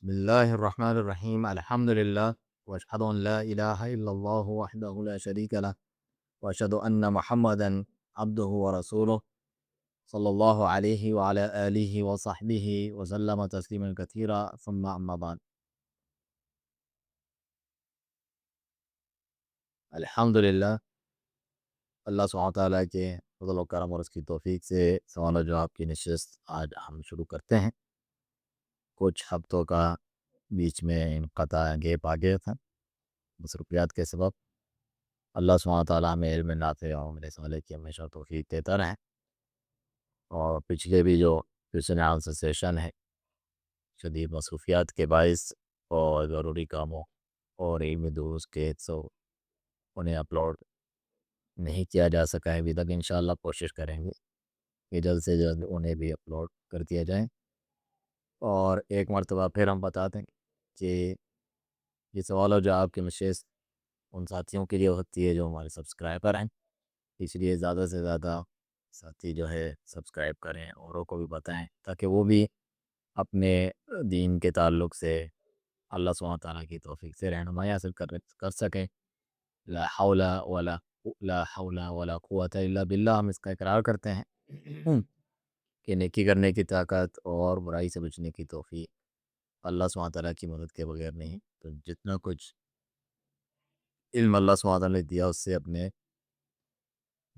بسم الله الرحمن الرحيم. الحمد لله وأشهد أن لا إله إلا الله وحده لا شريك له وأشهد أن محمدا عبده ورسوله صلى الله عليه وعلى آله وصحبه وسلم تسليما كثيرا ثم أما بعد. الحمد لله. اللہ سبحانہ تعالیٰ کے فضل و کرم اور اس کی توفیق سے سوال و جواب کی نشست آج ہم شروع کرتے ہیں. کچھ ہفتوں کا بیچ میں انقطاع گیپ آ گیا تھا مصروفیات کے سبب. اللہ سبحانہ تعالیٰ ہمیں علم نافع اور عمل صالح کی ہمیشہ توفیق دیتا رہے. اور پچھلے بھی جو پیشن سے سیشن ہے شدید مصروفیات کے باعث اور ضروری کاموں اور علمی دروس کے سو انہیں اپلوڈ نہیں کیا جا سکا ہے ابھی تک. انشاءاللہ کوشش کریں گے کہ جلد سے جلد انہیں بھی اپلوڈ کر دیا جائیں. اور ایک مرتبہ پھر ہم بتا دیں کہ یہ سوال و جواب کی نشست ان ساتھیوں کے لیے ہوتی ہے جو ہمارے سبسکرائبر ہیں، اس لیے زیادہ سے زیادہ ساتھی جو ہے سبسکرائب کریں، اوروں کو بھی بتائیں تاکہ وہ بھی اپنے دین کے تعلق سے اللہ سبحانہ تعالیٰ کی توفیق سے رہنمائی حاصل کر سکیں. لا حول ولا لا حول ولا قوت الا باللہ. ہم اس کا اقرار کرتے ہیں کہ نیکی کرنے کی طاقت اور برائی سے بچنے کی توفیق اللہ سبحانہ تعالیٰ کی مدد کے بغیر نہیں. تو جتنا کچھ علم اللہ سبحانہ تعالیٰ نے دیا اس سے اپنے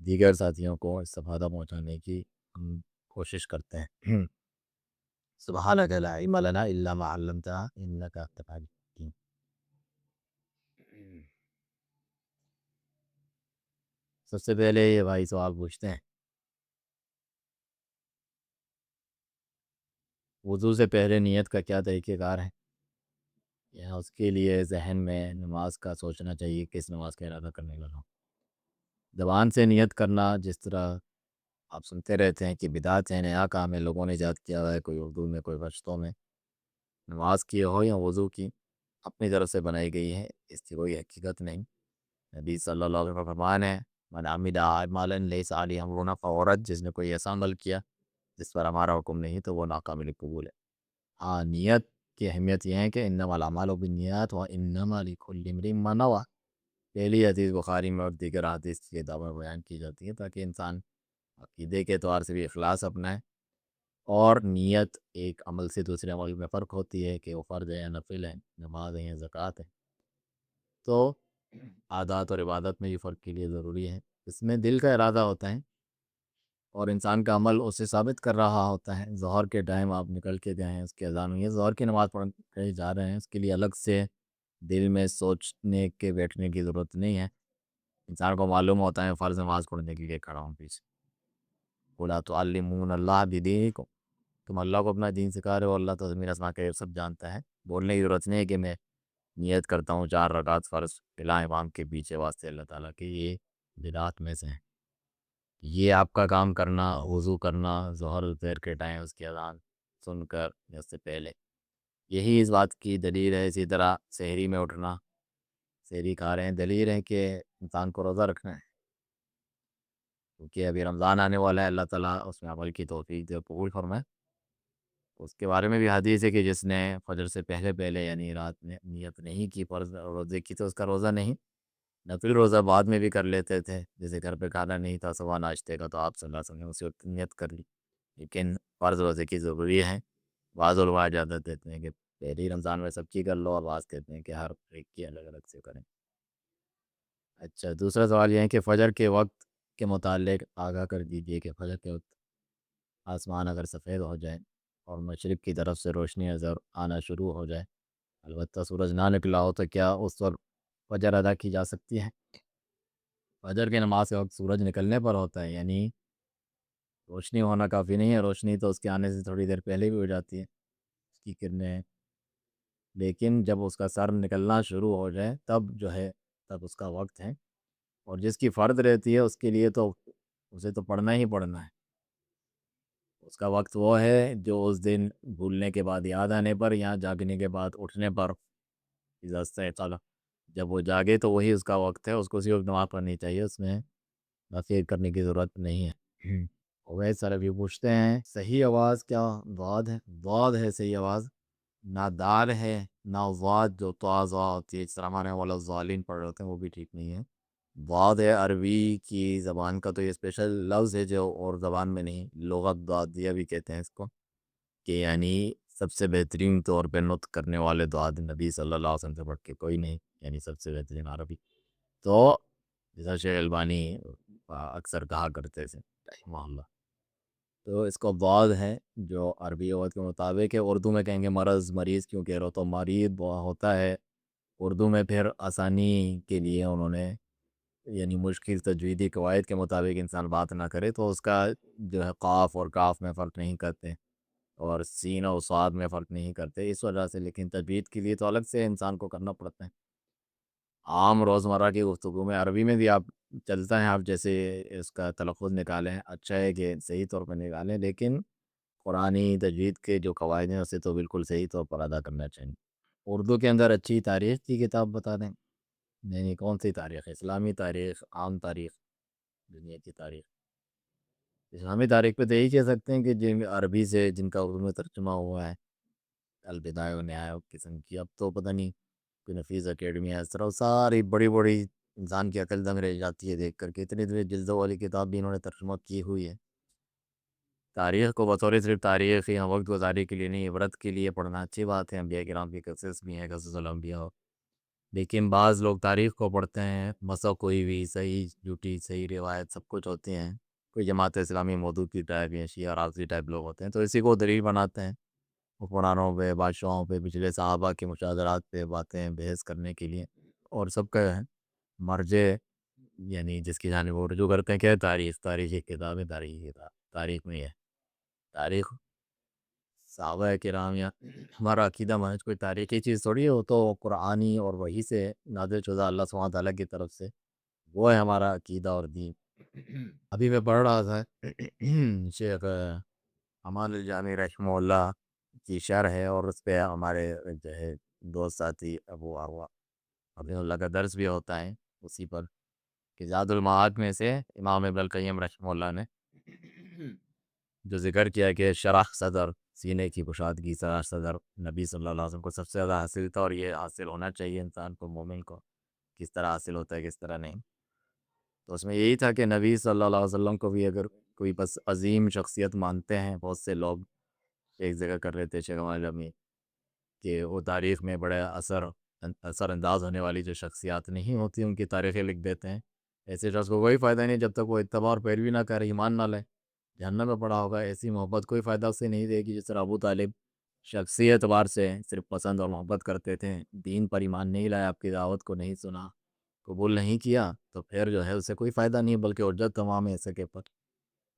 دیگر ساتھیوں کو استفادہ پہنچانے کی ہم کوشش کرتے ہیں. سبحانک لا علم لنا الا ما علمتنا انک انت العلیم الحکیم. سب سے پہلے یہ بھائی سوال پوچھتے ہیں، وضو سے پہلے نیت کا کیا طریقہ کار ہے؟ یا اس کے لیے ذہن میں نماز کا سوچنا چاہیے، کس نماز کا ارادہ کرنے لگا. زبان سے نیت کرنا جس طرح آپ سنتے رہتے ہیں کہ بدعت ہے، نیا کام ہے، لوگوں نے ایجاد کیا ہوا ہے، کوئی اردو میں کوئی رشتوں میں. نماز کی ہو یا وضو کی اپنی طرف سے بنائی گئی ہے، اس کی کوئی حقیقت نہیں. نبی صلی اللہ علیہ وسلم کا فرمان ہے من عمل عملا لیس علیہ امرنا فهو رد. جس نے کوئی ایسا عمل کیا جس پر ہمارا حکم نہیں تو وہ ناقابل قبول ہے. ہاں، نیت کی اہمیت یہ ہے کہ انما الاعمال بالنیات وانما لکل امرئ ما نوی. پہلی حدیث بخاری میں اور دیگر حدیث کی کتابوں میں بیان کی جاتی ہے تاکہ انسان عقیدے کے اعتبار سے بھی اخلاص اپنائے. اور نیت ایک عمل سے دوسرے عمل میں فرق ہوتی ہے کہ وہ فرض ہے یا نفل ہے، نماز ہے یا زکوٰۃ ہے. تو عادات اور عبادت میں یہ فرق کے لیے ضروری ہے. اس میں دل کا ارادہ ہوتا ہے اور انسان کا عمل اسے ثابت کر رہا ہوتا ہے. ظہر کے ٹائم آپ نکل کے گئے ہیں، اس کے اذان ہوئی ہے، ظہر کی نماز پڑھ کے جا رہے ہیں، اس کے لیے الگ سے دل میں سوچنے کے بیٹھنے کی ضرورت نہیں ہے. انسان کو معلوم ہوتا ہے فرض نماز پڑھنے کے لیے کھڑا ہوں پیچھے. بولا تو علمون اللہ بدینکم، تم اللہ کو اپنا دین سکھا رہے ہو، اللہ تو زمین آسمان کا سب جانتا ہے. بولنے کی ضرورت نہیں ہے کہ میں نیت کرتا ہوں 4 رکعت فرض بلا امام کے پیچھے واسطے اللہ تعالیٰ کے. یہ بدعات میں سے ہیں. یہ آپ کا کام کرنا، وضو کرنا ظہر دوپہر کے ٹائم اس کی اذان سن کر یا اس سے پہلے، یہی اس بات کی دلیل ہے. اسی طرح سحری میں اٹھنا، سحری کھا رہے ہیں، دلیل ہے کہ انسان کو روزہ رکھنا ہے کیونکہ ابھی رمضان آنے والا ہے. اللہ تعالیٰ اس میں عمل کی توفیق دے، قبول فرمائے. اس کے بارے میں بھی حدیث ہے کہ جس نے فجر سے پہلے پہلے یعنی رات میں نیت نہیں کی فرض روزے کی تو اس کا روزہ نہیں. نفل روزہ بعد میں بھی کر لیتے تھے، جیسے گھر پہ کھانا نہیں تھا صبح ناشتے کا تو آپ صلی اللہ علیہ وسلم نے اسی وقت نیت کر لی. لیکن فرض روزے کی ضروری ہے. بعض علماء اجازت دیتے ہیں کہ پہلی رمضان میں سب کی کر لو، اور بعض کہتے ہیں کہ ہر ایک کی الگ الگ سے کریں. اچھا، دوسرا سوال یہ ہے کہ فجر کے وقت کے متعلق آگاہ کر دیجئے کہ فجر کے وقت آسمان اگر سفید ہو جائے اور مشرق کی طرف سے روشنی نظر آنا شروع ہو جائے، البتہ سورج نہ نکلا ہو، تو کیا اس وقت فجر ادا کی جا سکتی ہے؟ فجر کی نماز کے وقت سورج نکلنے پر ہوتا ہے، یعنی روشنی ہونا کافی نہیں ہے. روشنی تو اس کے آنے سے تھوڑی دیر پہلے بھی ہو جاتی ہے، اس کی کرنیں. لیکن جب اس کا سر نکلنا شروع ہو جائے تب جو ہے تب اس کا وقت ہے. اور جس کی فرض رہتی ہے اس کے لیے تو اسے تو پڑھنا ہی پڑھنا ہے. اس کا وقت وہ ہے جو اس دن بھولنے کے بعد یاد آنے پر یا جاگنے کے بعد اٹھنے پر اذا استيقظ، جب وہ جاگے تو وہی اس کا وقت ہے. اس کو اسی وقت نماز پڑھنی چاہیے، اس میں نفل کرنے کی ضرورت نہیں ہے. اویس سر ابھی پوچھتے ہیں صحیح آواز کیا ضاد ہے؟ ضاد ہے صحیح آواز. نہ دال ہے، نہ ضاد جو توازہ ہوتی ہے، جس طرح ہمارے والا ظالین پڑھ رہے ہوتے ہیں، وہ بھی ٹھیک نہیں ہے۔ ضاد ہے عربی کی زبان کا، تو یہ اسپیشل لفظ ہے جو اور زبان میں نہیں، لغت ضادیہ بھی کہتے ہیں اس کو، کہ یعنی سب سے بہترین طور پہ نطق کرنے والے دعات نبی صلی اللہ علیہ وسلم سے بڑھ کے کوئی نہیں، یعنی سب سے بہترین عربی۔ تو جیسا شیخ البانی اکثر کہا کرتے تھے رحمہ اللہ، تو اس کو بعد ہے جو عربی لغت کے مطابق ہے۔ اردو میں کہیں گے مرض، مریض کیوں کہہ رہے ہو، تو مرید ہوتا ہے اردو میں۔ پھر آسانی کے لیے انہوں نے یعنی مشکل تجویدی قواعد کے مطابق انسان بات نہ کرے، تو اس کا جو ہے قاف اور کاف میں فرق نہیں کرتے، اور سین اور صاد میں فرق نہیں کرتے اس وجہ سے، لیکن تجوید کے لیے تو الگ سے انسان کو کرنا پڑتا ہے۔ عام روزمرہ کی گفتگو میں عربی میں بھی آپ چلتا ہے، آپ جیسے اس کا تلفظ نکالیں، اچھا ہے کہ صحیح طور پر نکالیں، لیکن قرآنی تجوید کے جو قواعد ہیں اسے تو بالکل صحیح طور پر ادا کرنا چاہیے۔ اردو کے اندر اچھی تاریخ کی کتاب بتا دیں؟ نہیں نہیں، کون سی تاریخ؟ اسلامی تاریخ، عام تاریخ، دنیا کی تاریخ؟ اسلامی تاریخ پہ تو یہی کہہ سکتے ہیں کہ جن عربی سے جن کا اردو میں ترجمہ ہوا ہے، البدایہ و نہایہ قسم کی، اب تو پتہ نہیں کوئی نفیس اکیڈمی ہے اس طرح، ساری بڑی بڑی انسان کی عقل دنگ رہ جاتی ہے دیکھ کر کے، اتنی اتنی جلدوں والی کتاب بھی انہوں نے ترجمہ کی ہوئی ہے۔ تاریخ کو بطور صرف تاریخ یا وقت گزاری کے لیے نہیں، عبرت کے لیے پڑھنا اچھی بات ہے، انبیاء کرام کی قصص بھی ہیں، قصص الانبیاء، لیکن بعض لوگ تاریخ کو پڑھتے ہیں، مسا کوئی بھی صحیح جھوٹی صحیح روایت سب کچھ ہوتی ہیں، کوئی جماعت اسلامی موضوع کی ٹائپ یا شیعہ رافضی ٹائپ لوگ ہوتے ہیں، تو اسی کو دلیل بناتے ہیں حکمرانوں پہ، بادشاہوں پہ، پچھلے صحابہ کے مشاہدات پہ باتیں بحث کرنے کے لیے، اور سب کا مرجع یعنی جس کی جانب وہ رجوع کرتے ہیں کہ تاریخ، تاریخی کتاب ہے، تاریخی کتاب تاریخ میں ہے، تاریخ صحابہ کرام یا ہمارا عقیدہ محض کوئی تاریخی چیز تھوڑی ہے، وہ تو قرآنی اور وحی سے نازل شدہ اللہ سبحانہ تعالیٰ کی طرف سے، وہ ہے ہمارا عقیدہ اور دین۔ ابھی میں پڑھ رہا تھا شیخ امان الجامی رحمہ اللہ کی شرح ہے، اور اس پہ ہمارے جو ہے دوست ساتھی ابو عروا ابن اللہ کا درس بھی ہوتا ہے اسی پر، کہ زاد المعاد میں سے امام ابن القیم رحمہ اللہ نے جو ذکر کیا کہ شرح صدر، سینے کی کشادگی، شرح صدر نبی صلی اللہ علیہ وسلم کو سب سے زیادہ حاصل تھا، اور یہ حاصل ہونا چاہیے انسان کو، مومن کو، کس طرح حاصل ہوتا ہے کس طرح نہیں۔ تو اس میں یہی تھا کہ نبی صلی اللہ علیہ وسلم کو بھی اگر کوئی بس عظیم شخصیت مانتے ہیں، بہت سے لوگ ایک جگہ کر رہے تھے شیخ ہمارے امی، کہ وہ تاریخ میں بڑے اثر انداز ہونے والی جو شخصیات نہیں ہوتی ان کی تاریخیں لکھ دیتے ہیں، ایسے شخص کو کوئی فائدہ نہیں جب تک وہ اتباع اور پیروی نہ کرے، ایمان نہ لے، جہنم میں پڑا ہوگا۔ ایسی محبت کوئی فائدہ اسے نہیں دے گی، جس طرح ابو طالب شخصی اعتبار سے صرف پسند اور محبت کرتے تھے، دین پر ایمان نہیں لایا، آپ کی دعوت کو نہیں سنا، قبول نہیں کیا، تو پھر جو ہے اسے کوئی فائدہ نہیں، بلکہ حجت تمام ہے ایسے کے پر۔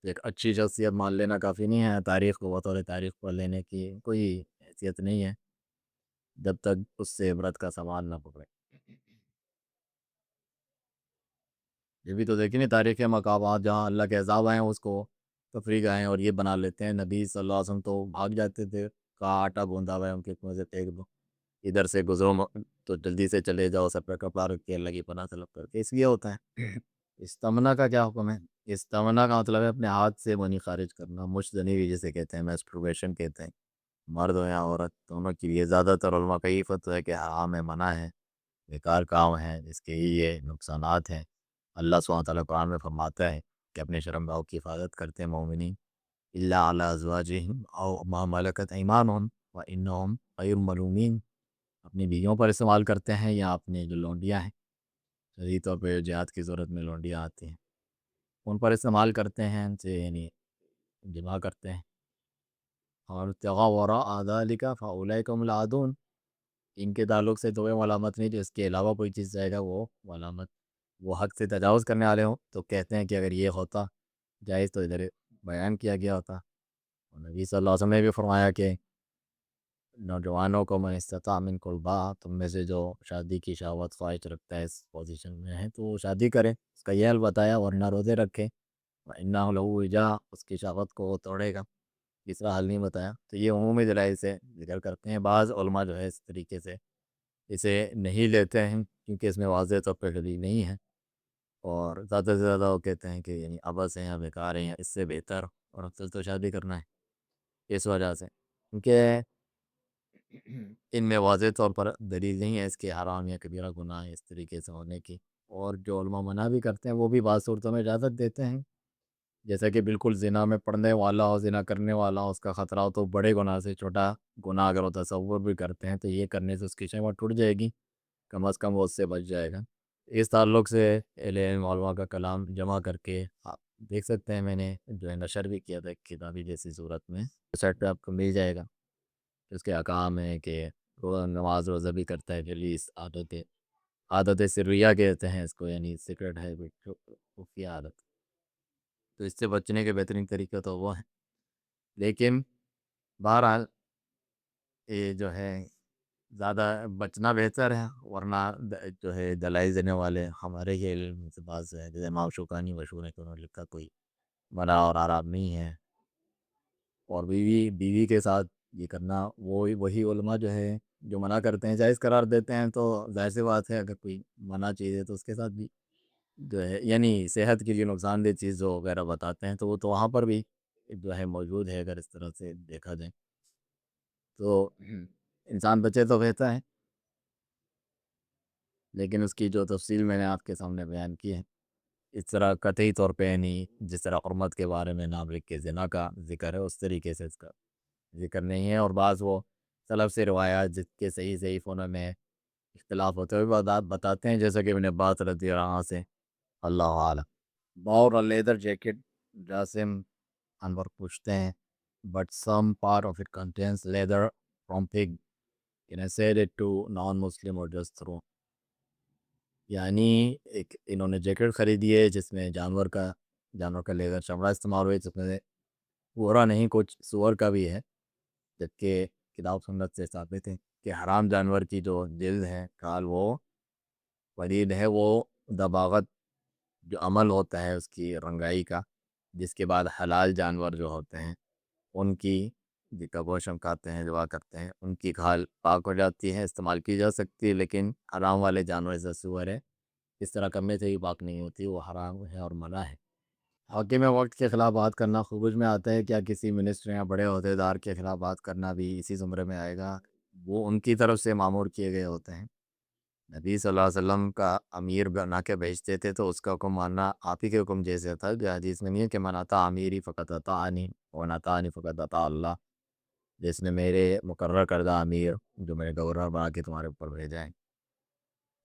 ایک اچھی شخصیت مان لینا کافی نہیں ہے، تاریخ کو بطور تاریخ پڑھ لینے کی کوئی حیثیت نہیں ہے جب تک اس سے عبرت کا سوال نہ پکڑے۔ یہ بھی تو دیکھیں نا تاریخ کے مقامات جہاں اللہ کے عذاب آئے ہیں اس کو تفریح آئے اور یہ بنا لیتے ہیں، نبی صلی اللہ علیہ وسلم تو بھاگ جاتے تھے، کہا آٹا گوندا ہوا ہے ان کے کنویں سے پھینک دو، ادھر سے گزرو تو جلدی سے چلے جاؤ، سر پہ کپڑا رکھ کے اللہ کی پناہ طلب کر کے، اس لیے ہوتا ہے۔ استمنا کا کیا حکم ہے؟ استمنا کا مطلب ہے اپنے ہاتھ سے منی خارج کرنا، مشت زنی جسے کہتے ہیں، میسٹرویشن کہتے ہیں، مرد ہو یا عورت دونوں کے لیے۔ زیادہ تر علماء کا یہ فتویٰ ہے کہ حرام ہے، منع ہے، بیکار کام ہے، اس کے یہ نقصانات ہیں۔ اللہ سبحانہ تعالیٰ قرآن میں فرماتا ہے کہ اپنے شرم گاہوں کی حفاظت کرتے ہیں مومنین، الا علی ازواجہم او ما ملکت ایمانہم فانہم غیر ملومین، اپنی بیویوں پر استعمال کرتے ہیں یا اپنے جو لونڈیاں ہیں، شدید طور پہ جہاد کی ضرورت میں لونڈیاں آتی ہیں ان پر استعمال کرتے ہیں، ان سے یعنی جمع کرتے ہیں، اور ابتغاء وراء ذلک فاولئک هم العادون، ان کے تعلق سے تو وہ ملامت نہیں، جو اس کے علاوہ کوئی چیز جائے گا وہ ملامت، وہ حق سے تجاوز کرنے والے ہوں، تو کہتے ہیں کہ اگر یہ ہوتا جائز تو ادھر بیان کیا گیا ہوتا، اور نبی صلی اللہ علیہ وسلم نے بھی فرمایا کہ نوجوانوں کو من استطاع منکم الباء، تم میں سے جو شادی کی شہوت خواہش رکھتا ہے، اس پوزیشن میں ہے تو وہ شادی کرے، اس کا یہ حل بتایا، ورنہ روزے رکھے، وَإِنَّهُ لَهُ وِجَاءٌ، اس کی شہوت کو وہ توڑے گا، تیسرا حل نہیں بتایا۔ تو یہ عمومی دلائل سے ذکر کرتے ہیں، بعض علماء جو ہے اس طریقے سے اسے نہیں لیتے ہیں کیونکہ اس میں واضح طور پہ دلیل نہیں ہے، اور زیادہ سے زیادہ وہ کہتے ہیں کہ یعنی عبث ہیں یا بیکار ہیں یا اس سے بہتر اور افضل تو شادی کرنا ہے، اس وجہ سے، کیونکہ ان میں واضح طور پر دلیل نہیں ہے اس کے حرام یا کبیرہ گناہ اس طریقے سے ہونے کی، اور جو علماء منع بھی کرتے ہیں وہ بھی بعض صورتوں میں اجازت دیتے ہیں، جیسا کہ بالکل زنا میں پڑنے والا ہو، زنا کرنے والا ہو، اس کا خطرہ ہو تو بڑے گناہ سے چھوٹا گناہ اگر وہ تصور بھی کرتے ہیں تو یہ کرنے سے اس کی شہوت ٹوٹ جائے گی، کم از کم وہ اس سے بچ جائے گا۔ اس تعلق سے علم علماء کا کلام جمع کر کے آپ دیکھ سکتے ہیں، میں نے جو ہے نشر بھی کیا تھا ایک کتابی جیسی صورت میں، ویب سائٹ پہ آپ کو مل جائے گا۔ اس کے احکام ہیں کہ وہ نماز روزہ بھی کرتا ہے، پھر بھی اس عادت سریہ کہتے ہیں اس کو، یعنی سیکرٹ ہے، خفیہ عادت، تو اس سے بچنے کے بہترین طریقہ تو وہ ہے، لیکن بہرحال یہ جو ہے زیادہ بچنا بہتر ہے، ورنہ جو ہے دلائل دینے والے ہمارے ہی علم سے بعض ہے، جیسے امام شوکانی مشہور ہے کہ انہوں نے لکھا کوئی منع اور آرام نہیں ہے، اور بیوی کے ساتھ یہ کرنا وہی علماء جو ہے جو منع کرتے ہیں جائز قرار دیتے ہیں، تو ظاہر سی بات ہے اگر کوئی منع چیز ہے تو اس کے ساتھ بھی جو ہے یعنی صحت کے لیے نقصان دہ چیز جو وغیرہ بتاتے ہیں تو وہ تو وہاں پر بھی جو ہے موجود ہے، اگر اس طرح سے دیکھا جائے تو انسان بچے تو بہتر ہے، لیکن اس کی جو تفصیل میں نے آپ کے سامنے بیان کی ہے، اس طرح قطعی طور پہ نہیں، جس طرح حرمت کے بارے میں نام لکھ کے زنا کا ذکر ہے اس طریقے سے اس کا ذکر نہیں ہے، اور بعض وہ سلف سے روایات جس کے صحیح ضعیف ہونے میں اختلاف ہوتے ہوئے بتاتے ہیں، جیسا کہ ابن عباس رضی اللہ عنہ سے، اللہ عالم۔ باور لیدر جیکٹ، جاسم انور پوچھتے ہیں but some part of it contains leather from pig, can I sell it to non-Muslim or just throw؟ یعنی انہوں نے جیکٹ خریدی ہے جس میں جانور کا لیدر چمڑا استعمال ہوئے، جس میں پورا نہیں کچھ سور کا بھی ہے، جبکہ کتاب سنت سے ثابت ہے کہ حرام جانور کی جو جلد ہے کھال وہ ورید ہے، وہ دباغت جو عمل ہوتا ہے اس کی رنگائی کا، جس کے بعد حلال جانور جو ہوتے ہیں ان کی کا گوشت ہم کھاتے ہیں، دعا کرتے ہیں، ان کی کھال پاک ہو جاتی ہے، استعمال کی جا سکتی ہے، لیکن حرام والے جانور جیسے سور ہے اس طرح کرنے سے ہی پاک نہیں ہوتی، وہ حرام ہے اور منع ہے۔ حاکم وقت کے خلاف بات کرنا خروج میں آتا ہے، کیا کسی منسٹر یا بڑے عہدیدار کے خلاف بات کرنا بھی اسی زمرے میں آئے گا؟ وہ ان کی طرف سے مامور کیے گئے ہوتے ہیں، نبی صلی اللہ علیہ وسلم کا امیر بنا کے بھیجتے تھے تو اس کا حکم ماننا آپ ہی کے حکم جیسے تھا، جو حدیث میں نہیں ہے کہ من اطاع امیری فقط اطاعنی ومن اطاعنی فقط اطاع اللہ، جس نے میرے مقرر کردہ امیر جو میرے گورنر بنا کے تمہارے اوپر بھیجا ہے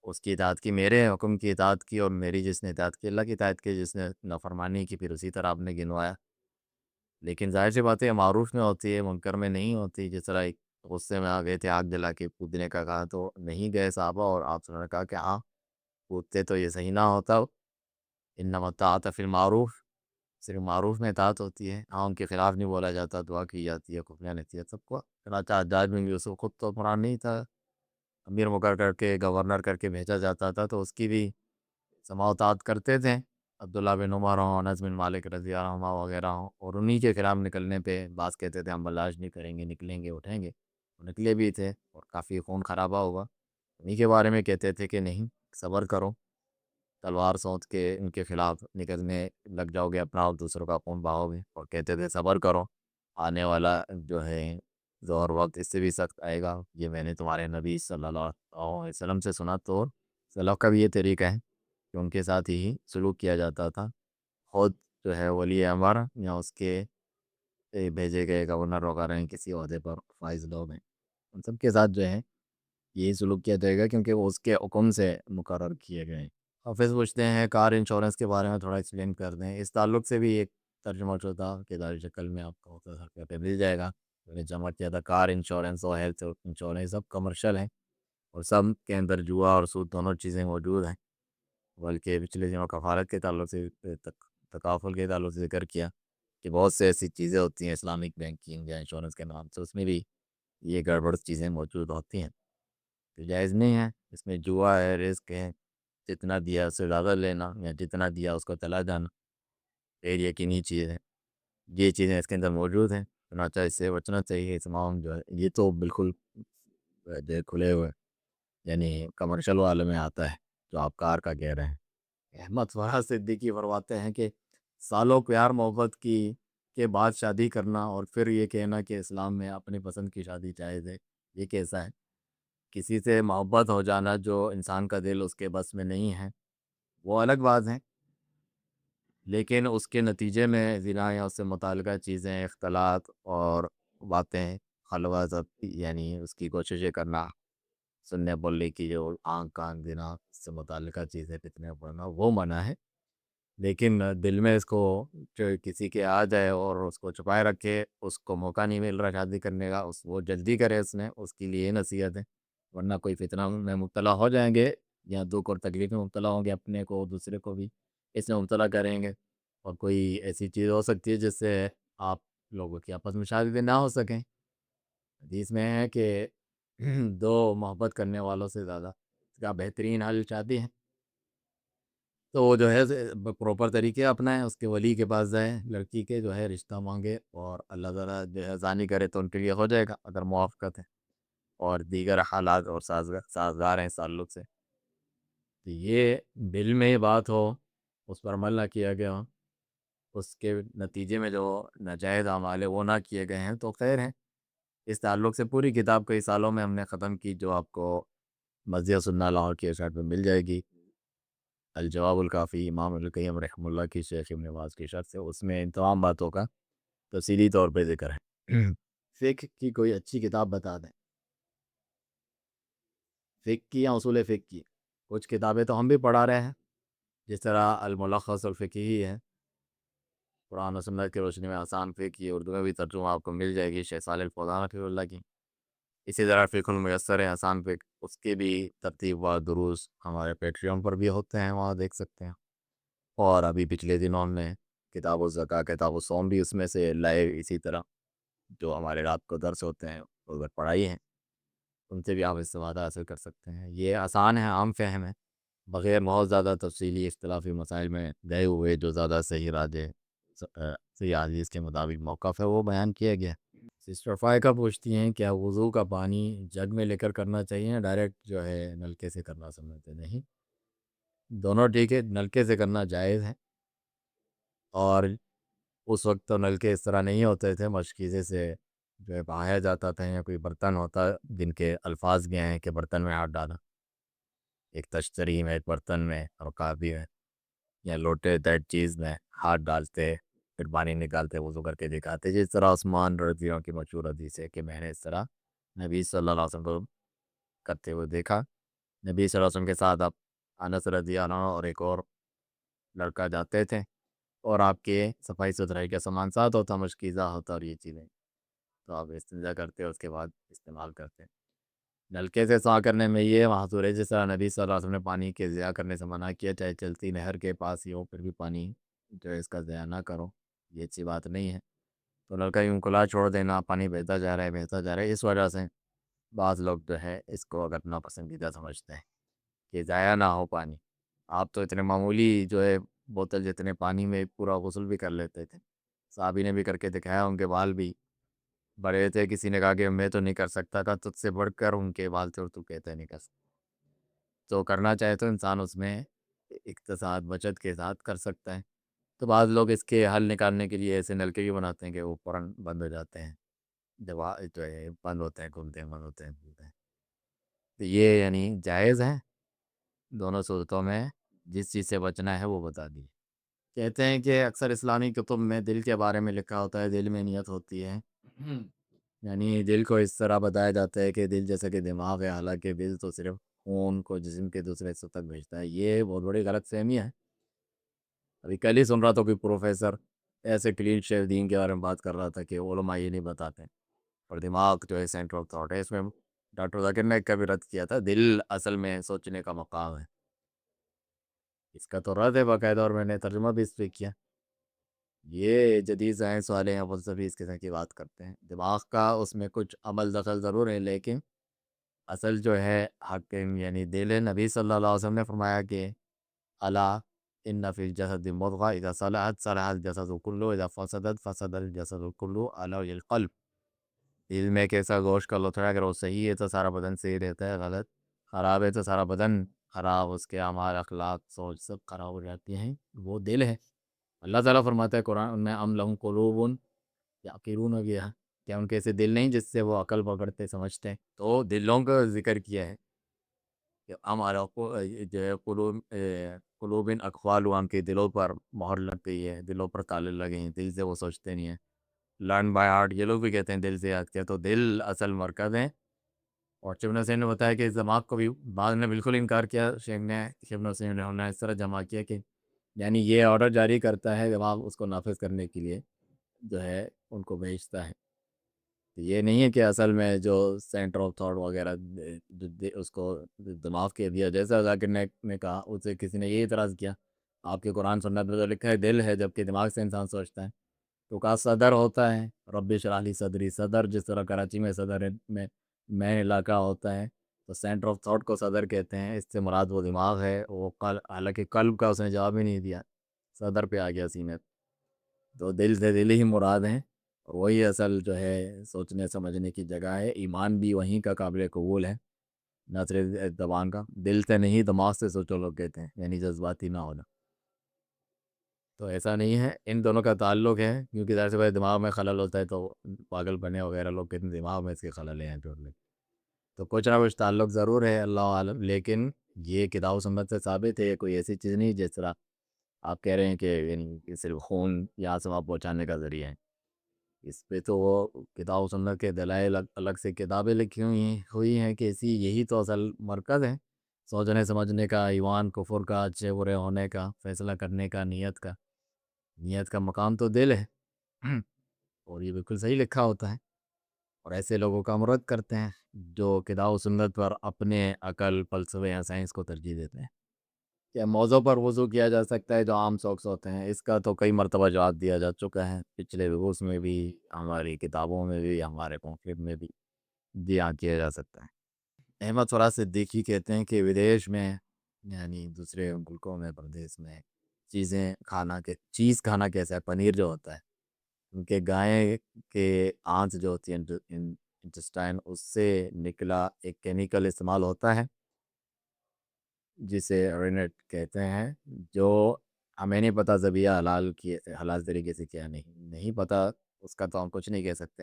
اس کی اطاعت کی، میرے حکم کی اطاعت کی، اور میری جس نے اطاعت کی اللہ کی اطاعت کی، جس نے نافرمانی کی پھر اسی طرح آپ نے گنوایا، لیکن ظاہر سی بات ہے معروف میں ہوتی ہے، منکر میں نہیں ہوتی، جس طرح ایک غصے میں آ گئے تھے آگ جلا کے کودنے کا کہا تو نہیں گئے صحابہ، اور آپ نے کہا کہ ہاں کودتے تو یہ صحیح نہ ہوتا، انما الطاعۃ فی المعروف، صرف معروف میں اطاعت ہوتی ہے، ہاں ان کے خلاف نہیں بولا جاتا، دعا کی جاتی ہے، خفیہ نصیحت سب کو، چنانچہ حجاج بن یوسف خود تو قرآن نہیں تھا، امیر مقرر کر کے گورنر کر کے بھیجا جاتا تھا تو اس کی بھی سماع و اطاعت کرتے تھے، عبداللہ بن عمر ہوں، انس بن مالک رضی اللہ عنہ وغیرہ ہوں، اور انہی کے خلاف نکلنے پہ بعض کہتے تھے ہم برداشت نہیں کریں گے، نکلیں گے اٹھیں گے، وہ نکلے بھی تھے اور کافی خون خرابہ ہوا، انہی کے بارے میں کہتے تھے کہ نہیں صبر کرو، تلوار سونت کے ان کے خلاف نکلنے لگ جاؤ گے اپنا اور دوسروں کا خون بہاؤ گے، اور کہتے تھے صبر کرو، آنے والا جو ہے زور وقت اس سے بھی سخت آئے گا، یہ میں نے تمہارے نبی صلی اللہ علیہ وسلم سے سنا، تو سلف کا بھی یہ طریقہ ہے کہ ان کے ساتھ ہی سلوک کیا جاتا تھا، خود جو ہے ولی امر یا اس کے بھیجے گئے گورنر وغیرہ ہیں کسی عہدے پر فائز لوگ ہیں، ان سب کے ساتھ جو ہے یہی سلوک کیا جائے گا کیونکہ وہ اس کے حکم سے مقرر کیے گئے ہیں۔ حافظ پوچھتے ہیں کار انشورنس کے بارے میں تھوڑا ایکسپلین کر دیں، اس تعلق سے بھی ایک ترجمہ شدہ کتابی شکل میں آپ کو مختصر پہ مل جائے گا، جمع کیا تھا، کار انشورنس اور ہیلتھ انشورنس سب کمرشل ہیں، اور سب کے اندر جوا اور سود دونوں چیزیں موجود ہیں، بلکہ پچھلے دنوں کفالت کے تعلق سے تکافل کے تعلق سے ذکر کیا کہ بہت سے ایسی چیزیں ہوتی ہیں اسلامک بینکنگ یا انشورنس کے نام سے، اس میں بھی یہ گڑبڑ چیزیں موجود ہوتی ہیں، تو جائز نہیں ہے، اس میں جوا ہے، رزق ہے، جتنا دیا اس سے زیادہ لینا یا جتنا دیا اس کو چلا جانا، غیر یقینی چیز ہے، یہ چیزیں اس کے اندر موجود ہیں، چنانچہ اس سے بچنا چاہیے، تمام جو ہے یہ تو بالکل کھلے ہوئے یعنی کمرشل والے میں آتا ہے جو آپ کار کا کہہ رہے ہیں۔ احمد فرحت صدیقی فرماتے ہیں کہ سالوں پیار محبت کے بعد شادی کرنا اور پھر یہ کہنا کہ اسلام میں اپنی پسند کی شادی جائز ہے، یہ کیسا ہے؟ کسی سے محبت ہو جانا جو انسان کا دل اس کے بس میں نہیں ہے وہ الگ بات ہے، لیکن اس کے نتیجے میں زنا یا اس سے متعلقہ چیزیں، اختلاط اور باتیں، خلوت، یعنی اس کی کوششیں کرنا، سننے بولنے کی جو آنکھ کان دینا، اس سے متعلقہ چیزیں فتنے پڑھنا وہ منع ہے۔ لیکن دل میں اس کو جو کسی کے آ جائے اور اس کو چھپائے رکھے، اس کو موقع نہیں مل رہا شادی کرنے کا، وہ جلدی کرے، اس کے لیے یہ نصیحت ہے، ورنہ کوئی فتنہ میں مبتلا ہو جائیں گے یا دکھ اور تکلیف میں مبتلا ہوں گے، اپنے کو دوسرے کو بھی اس میں مبتلا کریں گے، اور کوئی ایسی چیز ہو سکتی ہے جس سے آپ لوگوں کی آپس میں شادی نہ ہو سکیں۔ حدیث میں ہے کہ دو محبت کرنے والوں سے زیادہ اس کا بہترین حل شادی ہے۔ تو وہ جو ہے پراپر طریقے اپنائیں، اس کے ولی کے پاس جائیں، لڑکی کے جو ہے رشتہ مانگے، اور اللہ تعالیٰ جو ہے زانی کرے تو ان کے لیے ہو جائے گا اگر موافقت ہے، اور دیگر حالات اور سازگار ہیں اس تعلق سے۔ تو یہ دل میں یہ بات ہو، اس پر عمل نہ کیا گیا ہو، اس کے نتیجے میں جو ناجائز اعمال ہے وہ نہ کیے گئے ہیں تو خیر ہے۔ اس تعلق سے پوری کتاب کئی سالوں میں ہم نے ختم کی، جو آپ کو مسجد سننا لاہور کی ویب سائٹ پہ مل جائے گی، الجواب الکافی امام القیم رحمہ اللہ کی، شیخ ابن باز کی شرح سے، اس میں ان تمام باتوں کا تفصیلی طور پہ ذکر ہے۔ فقہ کی کوئی اچھی کتاب بتا دیں، فقہ کی یا اصول فقہ کی؟ کچھ کتابیں تو ہم بھی پڑھا رہے ہیں، جس طرح الملخص الفقہی ہے، قرآن و سنت کی روشنی میں آسان فقہ کی اردو میں بھی ترجمہ آپ کو مل جائے گی شیخ صالح الفوزان رحمہ اللہ کی۔ اسی طرح فقہ المیسر ہے، آسان فقہ، اس کی بھی ترتیب و دروس ہمارے پیٹریون پر بھی ہوتے ہیں، وہاں دیکھ سکتے ہیں۔ اور ابھی پچھلے دنوں ہم نے کتاب الزکوٰۃ، کتاب الصوم بھی اس میں سے لائے، اسی طرح جو ہمارے رات کو درس ہوتے ہیں اگر پڑھائی ہیں ان سے بھی آپ استفادہ حاصل کر سکتے ہیں۔ یہ آسان ہے، عام فہم ہے، بغیر بہت زیادہ تفصیلی اختلافی مسائل میں گئے ہوئے، جو زیادہ صحیح راجے صحیح حدیث کے مطابق موقف ہے وہ بیان کیا گیا۔ سسٹر فائقہ پوچھتی ہیں کیا وضو کا پانی جگ میں لے کر کرنا چاہیے، ڈائریکٹ جو ہے نلکے سے کرنا سمجھتے نہیں؟ دونوں ٹھیک ہے، نلکے سے کرنا جائز ہے، اور اس وقت تو نلکے اس طرح نہیں ہوتے تھے، مشکیزے سے جو ہے بہایا جاتا تھا، یا کوئی برتن ہوتا جن کے الفاظ گئے ہیں کہ برتن میں ہاتھ ڈالا، ایک تشتری میں، ایک برتن میں، اور کافی میں یا لوٹے دیٹ چیز میں ہاتھ ڈالتے، پھر پانی نکالتے، وضو کر کے دکھاتے، جس طرح عثمان رضی اللہ عنہ کی مشہور حدیث ہے کہ میں نے اس طرح نبی صلی اللہ علیہ وسلم کو کرتے ہوئے دیکھا۔ نبی صلی اللہ علیہ وسلم کے ساتھ آپ انس رضی اللہ عنہ اور ایک اور لڑکا جاتے تھے، اور آپ کے صفائی ستھرائی کا سامان ساتھ ہوتا، مشکیزہ ہوتا اور یہ چیزیں، تو آپ استنجا کرتے اس کے بعد استعمال کرتے۔ نلکے سے سا کرنے میں یہ محصور ہے، جس طرح نبی صلی اللہ علیہ وسلم نے پانی کے ضیاع کرنے سے منع کیا، چاہے چلتی نہر کے پاس ہی ہو پھر بھی پانی جو ہے اس کا ضیاع نہ کرو، یہ اچھی بات نہیں ہے۔ تو نلکا یوں کھلا چھوڑ دینا، پانی بہتا جا رہا ہے بہتا جا رہا ہے، اس وجہ سے بعض لوگ جو ہے اس کو اگر ناپسندیدہ سمجھتے ہیں کہ ضائع نہ ہو پانی۔ آپ تو اتنے معمولی جو ہے بوتل جتنے پانی میں پورا غسل بھی کر لیتے تھے، صحابی نے بھی کر کے دکھایا، ان کے بال بھی بڑے تھے، کسی نے کہا کہ میں تو نہیں کر سکتا تھا، تجھ سے بڑھ کر ان کے بال تھے اور تو کہتے نہیں کر سکتا۔ تو کرنا چاہے تو انسان اس میں اقتصاد بچت کے ساتھ کر سکتا ہے۔ تو بعض لوگ اس کے حل نکالنے کے لیے ایسے نلکے بھی بناتے ہیں کہ وہ فوراً بند ہو جاتے ہیں، جب جو ہے بند ہوتے ہیں کھلتے ہیں، بند ہوتے ہیں کھلتے ہیں۔ تو یہ یعنی جائز ہے دونوں صورتوں میں، جس چیز سے بچنا ہے وہ بتا دی۔ کہتے ہیں کہ اکثر اسلامی کتب میں دل کے بارے میں لکھا ہوتا ہے، دل میں نیت ہوتی ہے، یعنی دل کو اس طرح بتایا جاتا ہے کہ دل جیسا کہ دماغ ہے، حالانکہ دل تو صرف خون کو جسم کے دوسرے حصوں تک بھیجتا ہے۔ یہ بہت بڑی غلط فہمی ہے۔ ابھی کل ہی سن رہا تھا کوئی پروفیسر ایسے کلین شیو دین کے بارے میں بات کر رہا تھا کہ علماء یہ نہیں بتاتے، اور دماغ جو ہے سینٹر آف تھاٹ ہے، اس میں ڈاکٹر ذاکر نے کبھی رد کیا تھا، دل اصل میں سوچنے کا مقام ہے، اس کا تو رد ہے باقاعدہ، اور میں نے ترجمہ بھی اس پہ کیا۔ یہ جدید سائنس والے ہیں فلسفی اس قسم کی بات کرتے ہیں، دماغ کا اس میں کچھ عمل دخل ضرور ہے، لیکن اصل جو ہے حاکم یعنی دل ہے۔ نبی صلی اللہ علیہ وسلم نے فرمایا کہ الا ان فی الجسد مضغہ اذا صلحت صلح الجسد کلہ اذا فسدت فسد الجسد کلہ الا وهی القلب۔ دل میں ایک ایسا گوشت کا لوتھڑا، اگر وہ صحیح ہے تو سارا بدن صحیح رہتا ہے، غلط خراب ہے تو سارا بدن خراب، اس کے اعمال، اخلاق، سوچ سب خراب ہو جاتی ہیں، وہ دل ہے۔ اللہ تعالیٰ فرماتا ہے قرآن میں ام لہم قلوب یعقلون بہا، کیا ان کے ایسے دل نہیں جس سے وہ عقل پکڑتے سمجھتے ہیں؟ تو دلوں کا ذکر کیا ہے کہ ہمارا جو ہے قلوب اقوال ان کے دلوں پر مہر لگ گئی ہے، دلوں پر تالے لگے ہیں، دل سے وہ سوچتے نہیں ہیں. لرن بائی ہارٹ یہ لوگ بھی کہتے ہیں دل سے یاد کیا. تو دل اصل مرکز ہے. اور شیخ حسین نے بتایا کہ اس دماغ کو بھی بعض نے بالکل انکار کیا. شیخ حسین نے اس طرح جمع کیا کہ یعنی یہ آرڈر جاری کرتا ہے دماغ اس کو نافذ کرنے کے لیے جو ہے ان کو بھیجتا ہے. تو یہ نہیں ہے کہ اصل میں جو سینٹر آف تھاٹ وغیرہ اس کو دماغ کے دیا. جیسا ذاکر نے کہا اسے کسی نے یہ اعتراض کیا آپ کے قرآن سنت میں تو لکھا ہے دل ہے جبکہ دماغ سے انسان سوچتا ہے. تو کہا صدر ہوتا ہے رب اشرح لی صدری. صدر جس طرح کراچی میں صدر میں مین علاقہ ہوتا ہے تو سینٹر آف تھاٹ کو صدر کہتے ہیں. اس سے مراد وہ دماغ ہے. وہ حالانکہ قلب کا اس نے جواب ہی نہیں دیا, صدر پہ آ گیا سینے. تو دل سے دل ہی مراد ہیں اور وہی اصل جو ہے سوچنے سمجھنے کی جگہ ہے. ایمان بھی وہیں کا قابل قبول ہے نہ صرف زبان کا. دل سے نہیں دماغ سے سوچو لوگ کہتے ہیں, یعنی جذباتی نہ ہونا. تو ایسا نہیں ہے, ان دونوں کا تعلق ہے کیونکہ ظاہر سی بات ہے دماغ میں خلل ہوتا ہے تو پاگل بنے وغیرہ لوگ کہتے ہیں دماغ میں اس کے خلل ہیں ٹوٹلی. تو کچھ نہ کچھ تعلق ضرور ہے اللہ عالم. لیکن یہ کتاب و سنت سے ثابت ہے, کوئی ایسی چیز نہیں جس طرح آپ کہہ رہے ہیں کہ یعنی کہ صرف خون یہاں سے وہاں پہنچانے کا ذریعہ ہے. اس پہ تو وہ کتاب و سنت کے دلائل الگ سے کتابیں لکھی ہوئی ہیں کہ اسی یہی تو اصل مرکز ہے سوچنے سمجھنے کا, ایمان کفر کا, اچھے برے ہونے کا, فیصلہ کرنے کا, نیت کا. نیت کا مقام تو دل ہے اور یہ بالکل صحیح لکھا ہوتا ہے. اور ایسے لوگوں کا مرد کرتے ہیں جو کتاب و سنت پر اپنے عقل فلسفے یا سائنس کو ترجیح دیتے ہیں. کیا موضوع پر وضو کیا جا سکتا ہے جو عام سوکس ہوتے ہیں؟ اس کا تو کئی مرتبہ جواب دیا جا چکا ہے پچھلے اس میں بھی, ہماری کتابوں میں بھی, ہمارے پمفلٹ میں بھی. جی ہاں کیا جا سکتا ہے. احمد فراز صدیقی کہتے ہیں کہ ودیش میں یعنی دوسرے ملکوں میں پردیس میں چیز کھانا کیسا ہے. پنیر جو ہوتا ہے ان کے گائے کے آنت جو ہوتی ہے انٹسٹائن, اس سے نکلا ایک کیمیکل استعمال ہوتا ہے جسے رینٹ کہتے ہیں, جو ہمیں نہیں پتہ ذبیحہ حلال طریقے سے کیا نہیں پتہ, اس کا تو ہم کچھ نہیں کہہ سکتے.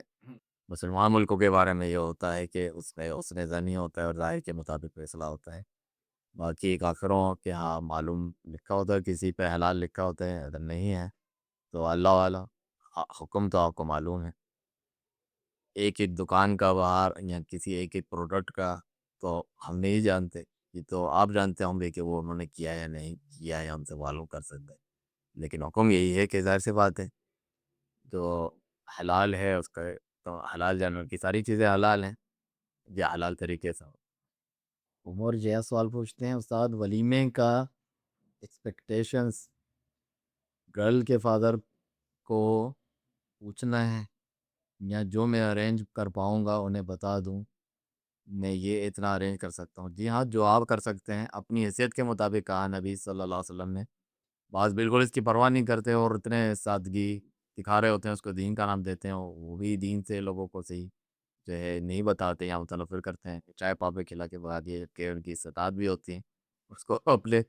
مسلمان ملکوں کے بارے میں یہ ہوتا ہے کہ اس نے زنی ہوتا ہے اور ظاہر کے مطابق فیصلہ ہوتا ہے. باقی کافروں کے ہاں معلوم لکھا ہوتا ہے, کسی پہ حلال لکھا ہوتا ہے, اگر نہیں ہے تو اللہ والا حکم تو آپ کو معلوم ہے. ایک ایک دکان کا باہر یا کسی ایک ایک پروڈکٹ کا تو ہم نہیں جانتے, یہ تو آپ جانتے ہوں گے کہ وہ انہوں نے کیا یا نہیں کیا ہے, ہم سے معلوم کر سکتے ہیں. لیکن حکم یہی ہے کہ ظاہر سی بات ہے جو حلال ہے اس کا, تو حلال جانور کی ساری چیزیں حلال ہیں یا حلال طریقے سے. عمر یہ سوال پوچھتے ہیں استاد, ولیمے کا ایکسپیکٹیشنس گرل کے فادر کو پوچھنا ہے یا جو میں ارینج کر پاؤں گا انہیں بتا دوں میں یہ اتنا ارینج کر سکتا ہوں؟ جی ہاں, جو آپ کر سکتے ہیں اپنی حیثیت کے مطابق. کہا نبی صلی اللہ علیہ وسلم نے. بعض بالکل اس کی پرواہ نہیں کرتے اور اتنے سادگی دکھا رہے ہوتے ہیں, اس کو دین کا نام دیتے ہیں, وہ بھی دین سے لوگوں کو صحیح جو ہے نہیں بتاتے یا متنفر کرتے ہیں. چائے پاپے کھلا کے بعد یہ کہ ان کی استطاعت بھی ہوتی ہے, اس کو اپنے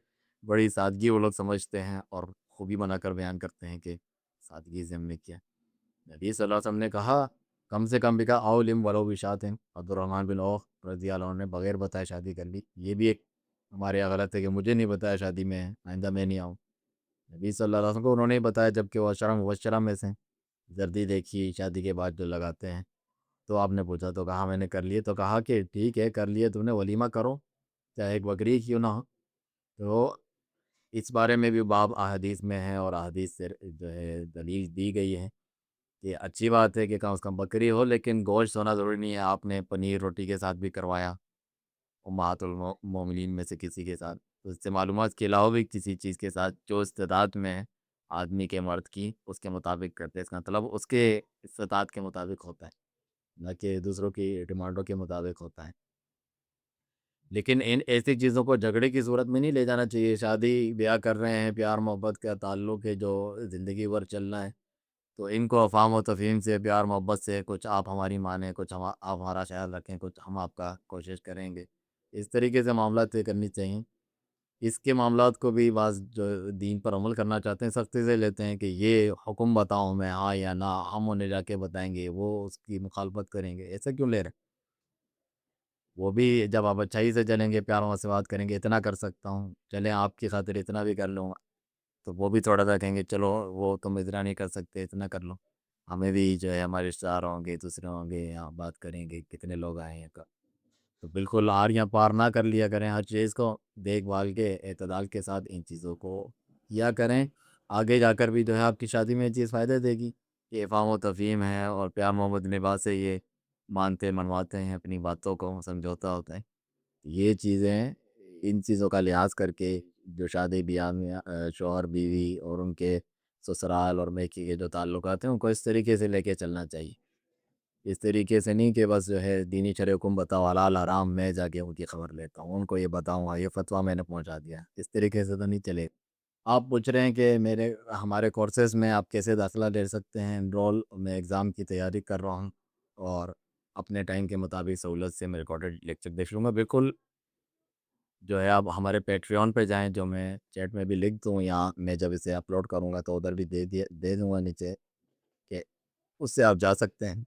بڑی سادگی وہ لوگ سمجھتے ہیں اور خوبی بنا کر بیان کرتے ہیں کہ سادگی سے ہم نے کیا. نبی صلی اللہ علیہ وسلم نے کہا کم سے کم بھی کہا اولم ولو بشاتن. عبد الرحمن بن عوف رضی اللہ عنہ نے بغیر بتائے شادی کر لی. یہ بھی ایک ہمارے یہاں غلط ہے کہ مجھے نہیں بتایا شادی میں ہے, آئندہ میں نہیں آؤں. نبی صلی اللہ علیہ وسلم کو انہوں نے بتایا جبکہ وہ اشرم مبشرہ میں سے. زردی دیکھی شادی کے بعد جو لگاتے ہیں, تو آپ نے پوچھا تو کہا میں نے کر لیے. تو کہا کہ ٹھیک ہے کر لیے تم نے, ولیمہ کرو چاہے ایک بکری کیوں نہ ہو. تو اس بارے میں بھی باب احادیث میں ہے اور احادیث سے جو ہے دلیل دی گئی ہے کہ اچھی بات ہے کہ کم از کم بکری ہو, لیکن گوشت ہونا ضروری نہیں ہے. آپ نے پنیر روٹی کے ساتھ بھی کروایا امہات المومنین میں سے کسی کے ساتھ, تو اس سے معلومات کے علاوہ بھی کسی چیز کے ساتھ جو استطاعت میں ہے آدمی کے مرد کی اس کے مطابق کرتے ہیں. اس کا مطلب اس کے استطاعت کے مطابق ہوتا ہے نہ کہ دوسروں کی ڈیمانڈوں کے مطابق ہوتا ہے. لیکن ان ایسی چیزوں کو جھگڑے کی صورت میں نہیں لے جانا چاہیے. شادی بیاہ کر رہے ہیں, پیار محبت کا تعلق ہے جو زندگی بھر چلنا ہے, تو ان کو افہام و تفہیم سے پیار محبت سے کچھ آپ ہماری مانیں, کچھ آپ ہمارا خیال رکھیں, کچھ ہم آپ کا کوشش کریں گے, اس طریقے سے معاملات طے کرنی چاہیے. اس کے معاملات کو بھی بعض جو دین پر عمل کرنا چاہتے ہیں سختی سے لیتے ہیں کہ یہ حکم بتاؤں میں ہاں یا نہ، ہم انہیں جا کے بتائیں گے، وہ اس کی مخالفت کریں گے، ایسا کیوں لے رہے ہیں؟ وہ بھی جب آپ اچھائی سے چلیں گے، پیار سے بات کریں گے، اتنا کر سکتا ہوں، چلیں آپ کی خاطر اتنا بھی کر لوں گا، تو وہ بھی تھوڑا سا کہیں گے چلو وہ تم اتنا نہیں کر سکتے، اتنا کر لو، ہمیں بھی جو ہے ہمارے رشتہ دار ہوں گے، دوسرے ہوں گے، یہاں بات کریں گے کتنے لوگ آئے ہیں کا، تو بالکل آر یا پار نہ کر لیا کریں، ہر چیز کو دیکھ بھال کے اعتدال کے ساتھ ان چیزوں کو کیا کریں، آگے جا کر بھی جو ہے آپ کی شادی میں یہ چیز فائدہ دے گی، یہ افہام و تفہیم ہے اور پیار محبت نبھا سے یہ مانتے منواتے ہیں اپنی باتوں کو، سمجھوتا ہوتا ہے، یہ چیزیں ان چیزوں کا لحاظ کر کے جو شادی بیاہ میں شوہر بیوی اور ان کے سسرال اور میکی کے جو تعلقات ہیں ان کو اس طریقے سے لے کے چلنا چاہیے، اس طریقے سے نہیں کہ بس جو ہے دینی شرع حکم بتاؤ حلال حرام میں جا کے ان کی خبر لیتا ہوں، ان کو یہ بتاؤں گا، یہ فتویٰ میں نے پہنچا دیا، اس طریقے سے تو نہیں چلے گا۔ آپ پوچھ رہے ہیں کہ ہمارے کورسز میں آپ کیسے داخلہ لے سکتے ہیں، انرول میں ایگزام کی تیاری کر رہا ہوں اور اپنے ٹائم کے مطابق سہولت سے میں ریکارڈڈ لیکچر دیکھ لوں گا، بالکل جو ہے آپ ہمارے پیٹریون پہ جائیں، جو میں چیٹ میں بھی لکھ دوں یا میں جب اسے اپلوڈ کروں گا تو ادھر بھی دے دوں گا نیچے کہ اس سے آپ جا سکتے ہیں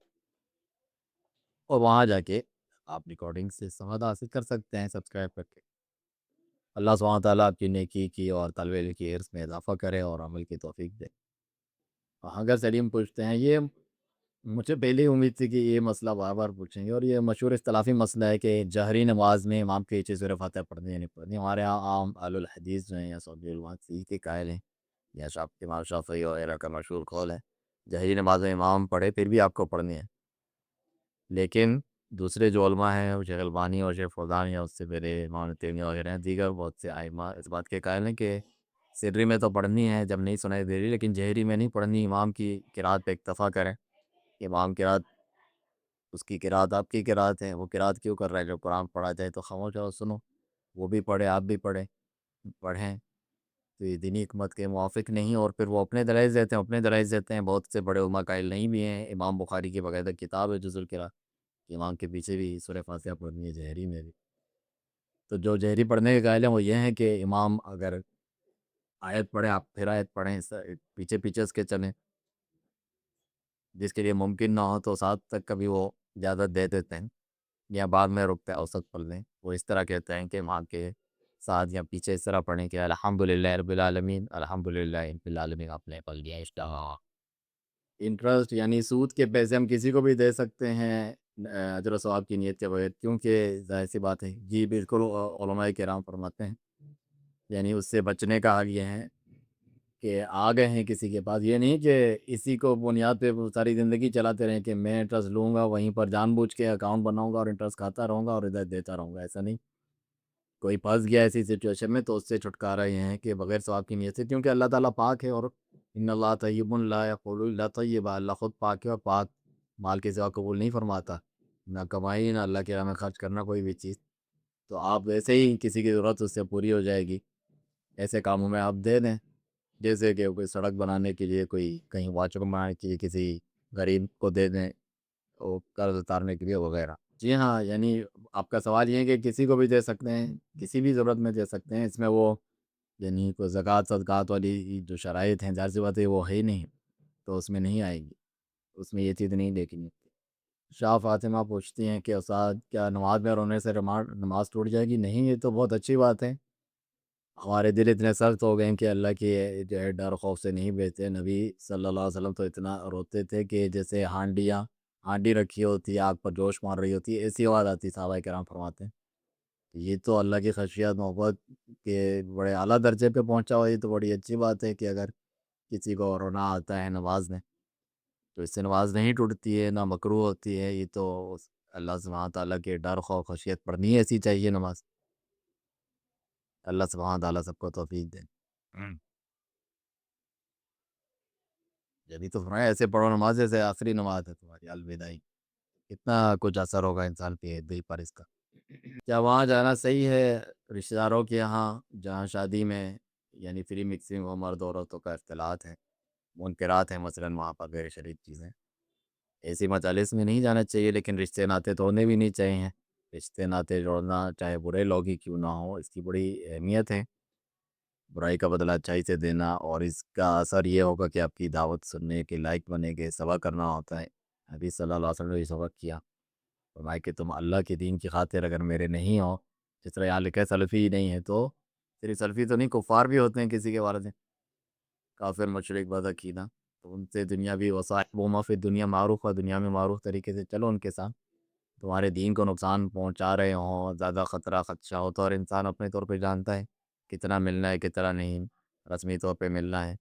اور وہاں جا کے آپ ریکارڈنگ سے سواد حاصل کر سکتے ہیں سبسکرائب کر کے۔ اللہ سبحانہ تعالیٰ آپ کی نیکی کی اور طالب علم کی عرص میں اضافہ کرے اور عمل کی توفیق دے۔ اگر سلیم پوچھتے ہیں، یہ مجھے پہلے ہی امید تھی کہ یہ مسئلہ بار بار پوچھیں گے، اور یہ مشہور اختلافی مسئلہ ہے کہ جہری نماز میں امام کے پیچھے سورہ فاتحہ پڑھنی ہے نہیں پڑھنی۔ ہمارے یہاں عام اہل الحدیث جو ہیں یا سعودی علماء کے قائل ہیں یا امام شافعی وغیرہ کا مشہور قول ہے جہری نماز میں امام پڑھے پھر بھی آپ کو پڑھنی ہے، لیکن دوسرے جو علماء ہیں شیخ البانی اور شیخ فوزان یا اس سے پہلے امام تیمیہ وغیرہ ہیں، دیگر بہت سے ائمہ اس بات کے قائل ہیں کہ سری میں تو پڑھنی ہے جب نہیں سنائی دے رہی، لیکن جہری میں نہیں پڑھنی، امام کی قرات پہ اکتفا کریں، امام قرات اس کی قرات آپ کی قرات ہے، وہ قرات کیوں کر رہا ہے، جب قرآن پڑھا جائے تو خاموش ہو سنو، وہ بھی پڑھے آپ بھی پڑھیں، تو یہ دینی حکمت کے موافق نہیں، اور پھر وہ اپنے دلائل دیتے ہیں، بہت سے بڑے علماء قائل نہیں بھی ہیں، امام بخاری کی باقاعدہ کتاب ہے جز القراء، امام کے پیچھے بھی سورہ فاتحہ پڑھنی ہے جہری میں بھی، تو جو جہری پڑھنے کے قائل ہیں وہ یہ ہیں کہ امام اگر آیت پڑھے آپ پھر آیت پڑھیں، پیچھے پیچھے اس کے چلیں، جس کے لیے ممکن نہ ہو تو ساتھ تک کبھی وہ اجازت دے دیتے ہیں یا بعد میں رکتے اوسط پڑھ لیں، وہ اس طرح کہتے ہیں کہ ماں کے ساتھ یا پیچھے اس طرح پڑھیں کہ الحمدللہ رب العالمین، الحمدللہ رب العالمین آپ نے پڑھ لیا اشتہا۔ انٹرسٹ یعنی سود کے پیسے ہم کسی کو بھی دے سکتے ہیں اجر و ثواب کی نیت کے بغیر، کیونکہ ظاہر سی بات ہے جی بالکل، علماء کرام فرماتے ہیں یعنی اس سے بچنے کا حال یہ ہے کہ آ گئے ہیں کسی کے پاس، یہ نہیں کہ اسی کو بنیاد پہ وہ ساری زندگی چلاتے رہیں کہ میں انٹرسٹ لوں گا وہیں پر جان بوجھ کے اکاؤنٹ بناؤں گا اور انٹرسٹ کھاتا رہوں گا اور ادھر دیتا رہوں گا، ایسا نہیں، کوئی پھنس گیا ایسی سچویشن میں تو اس سے چھٹکارا یہ ہے کہ بغیر ثواب کی نیت سے، کیونکہ اللہ تعالیٰ پاک ہے اور ان اللہ طیب لا یقبل الا طیبا، اللہ خود پاک ہے اور پاک مال کے سوا قبول نہیں فرماتا، نہ کمائی نہ اللہ کے راہ میں خرچ کرنا کوئی بھی چیز، تو آپ ویسے ہی کسی کی ضرورت اس سے پوری ہو جائے گی، ایسے کاموں میں آپ دے دیں، جیسے کہ کوئی سڑک بنانے کے لیے، کوئی کہیں واچ روم بنانے کے لیے کسی غریب کو دے دیں، وہ قرض اتارنے کے لیے وغیرہ۔ جی ہاں، یعنی آپ کا سوال یہ ہے کہ کسی کو بھی دے سکتے ہیں، کسی بھی ضرورت میں دے سکتے ہیں، اس میں وہ یعنی کوئی زکوٰۃ صدقات والی جو شرائط ہیں ظاہر سی بات ہے وہ ہے ہی نہیں، تو اس میں نہیں آئے گی، اس میں یہ چیز نہیں دیکھنی۔ شاہ فاطمہ پوچھتی ہیں کہ استاد کیا نماز میں رونے سے نماز ٹوٹ جائے گی؟ نہیں، یہ تو بہت اچھی بات ہے، ہمارے دل اتنے سخت ہو گئے ہیں کہ اللہ کے جو ہے ڈر خوف سے نہیں بیٹھتے، نبی صلی اللہ علیہ وسلم تو اتنا روتے تھے کہ جیسے ہانڈی رکھی ہوتی ہے آگ پر جوش مار رہی ہوتی ہے ایسی آواز آتی، صحابہ کرام فرماتے ہیں، یہ تو اللہ کی خشیت محبت کے بڑے اعلیٰ درجے پہ پہنچا ہوا، یہ تو بڑی اچھی بات ہے کہ اگر کسی کو رونا آتا ہے نماز میں تو اس سے نماز نہیں ٹوٹتی ہے نہ مکروہ ہوتی ہے، یہ تو اللہ سبحانہ تعالیٰ کے ڈر خوف خشیت پڑھنی ایسی چاہیے نماز، اللہ سبحانہ تعالیٰ سب کو توفیق دے۔ جبھی تو فرمایا ایسے پڑھو نماز جیسے آخری نماز ہے تمہاری الوداعی، کتنا کچھ اثر ہوگا انسان کے دل پر اس کا۔ کیا وہاں جانا صحیح ہے رشتہ داروں کے یہاں جہاں شادی میں یعنی فری مکسنگ ہو، مرد عورتوں کا اختلاط ہے، منکرات ہیں مثلاً وہاں پر غیر شرعی چیزیں، ایسی مجالس میں نہیں جانا چاہیے، لیکن رشتے ناطے توڑنے بھی نہیں چاہیے، رشتے ناطے جوڑنا چاہے برے لوگ ہی کیوں نہ ہو، اس کی بڑی اہمیت ہے، برائی کا بدلہ اچھائی سے دینا، اور اس کا اثر یہ ہوگا کہ آپ کی دعوت سننے کے لائق بنے گے، صبر کرنا ہوتا ہے۔ حدیث صلی اللہ علیہ وسلم نے یہ سبق کیا، فرمایا کہ تم اللہ کے دین کی خاطر اگر میرے نہیں ہو، جس طرح یہاں لکھا ہے سلفی ہی نہیں ہے، تو صرف سلفی تو نہیں، کفار بھی ہوتے ہیں کسی کے بارے میں، کافر مشرک بد عقیدہ، تو ان سے دنیاوی وصائب و فی دنیا معروف، اور دنیا میں معروف طریقے سے چلو ان کے ساتھ، تمہارے دین کو نقصان پہنچا رہے ہوں، زیادہ خطرہ خدشہ ہو، تو اور انسان اپنے طور پہ جانتا ہے کتنا ملنا ہے کتنا نہیں، رسمی طور پہ ملنا ہے،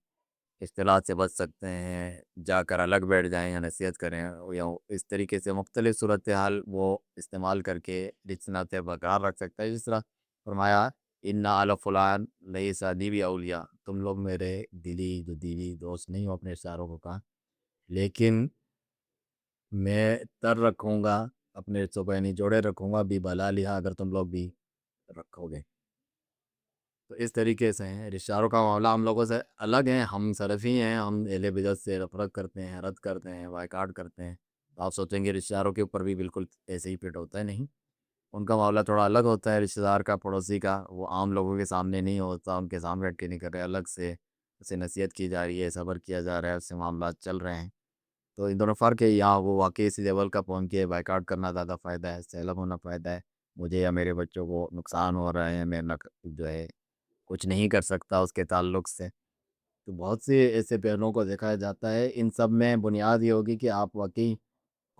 اختلاط سے بچ سکتے ہیں، جا کر الگ بیٹھ جائیں یا نصیحت کریں، یا اس طریقے سے مختلف صورتحال وہ استعمال کر کے رشتے سے برقرار رکھ سکتا ہے، جس طرح فرمایا ان علی فلان لئی سادی بھی اولیاء، تم لوگ میرے دلی دوست نہیں ہو، اپنے اشاروں کو کہا، لیکن میں تر رکھوں گا، اپنے رشتوں کو یعنی جوڑے رکھوں گا بھی بلا لیا، اگر تم لوگ بھی رکھو گے، تو اس طریقے سے ہیں رشتہ داروں کا معاملہ ہم لوگوں سے الگ ہیں، ہم سلفی ہیں، ہم اہل بدعت سے نفرت کرتے ہیں، رد کرتے ہیں، بائیکاٹ کرتے ہیں، تو آپ سوچیں گے رشتہ داروں کے اوپر بھی بالکل ایسے ہی فٹ ہوتا ہے، نہیں، ان کا معاملہ تھوڑا الگ ہوتا ہے، رشتہ دار کا پڑوسی کا وہ عام لوگوں کے سامنے نہیں ہوتا، ان کے سامنے بیٹھ کے نہیں کر رہے، الگ سے اسے نصیحت کی جا رہی ہے، صبر کیا جا رہا ہے، اس سے معاملات چل رہے ہیں، تو ان دونوں فرق ہے، یہاں وہ واقعی اسی لیول کا پہنچ کے بائیکاٹ کرنا زیادہ فائدہ ہے، سیلب ہونا فائدہ ہے، مجھے یا میرے بچوں کو نقصان ہو رہا ہے، میں جو ہے کچھ نہیں کر سکتا اس کے تعلق سے، تو بہت سے ایسے پہلوؤں کو دیکھا جاتا ہے، ان سب میں بنیاد یہ ہوگی کہ آپ واقعی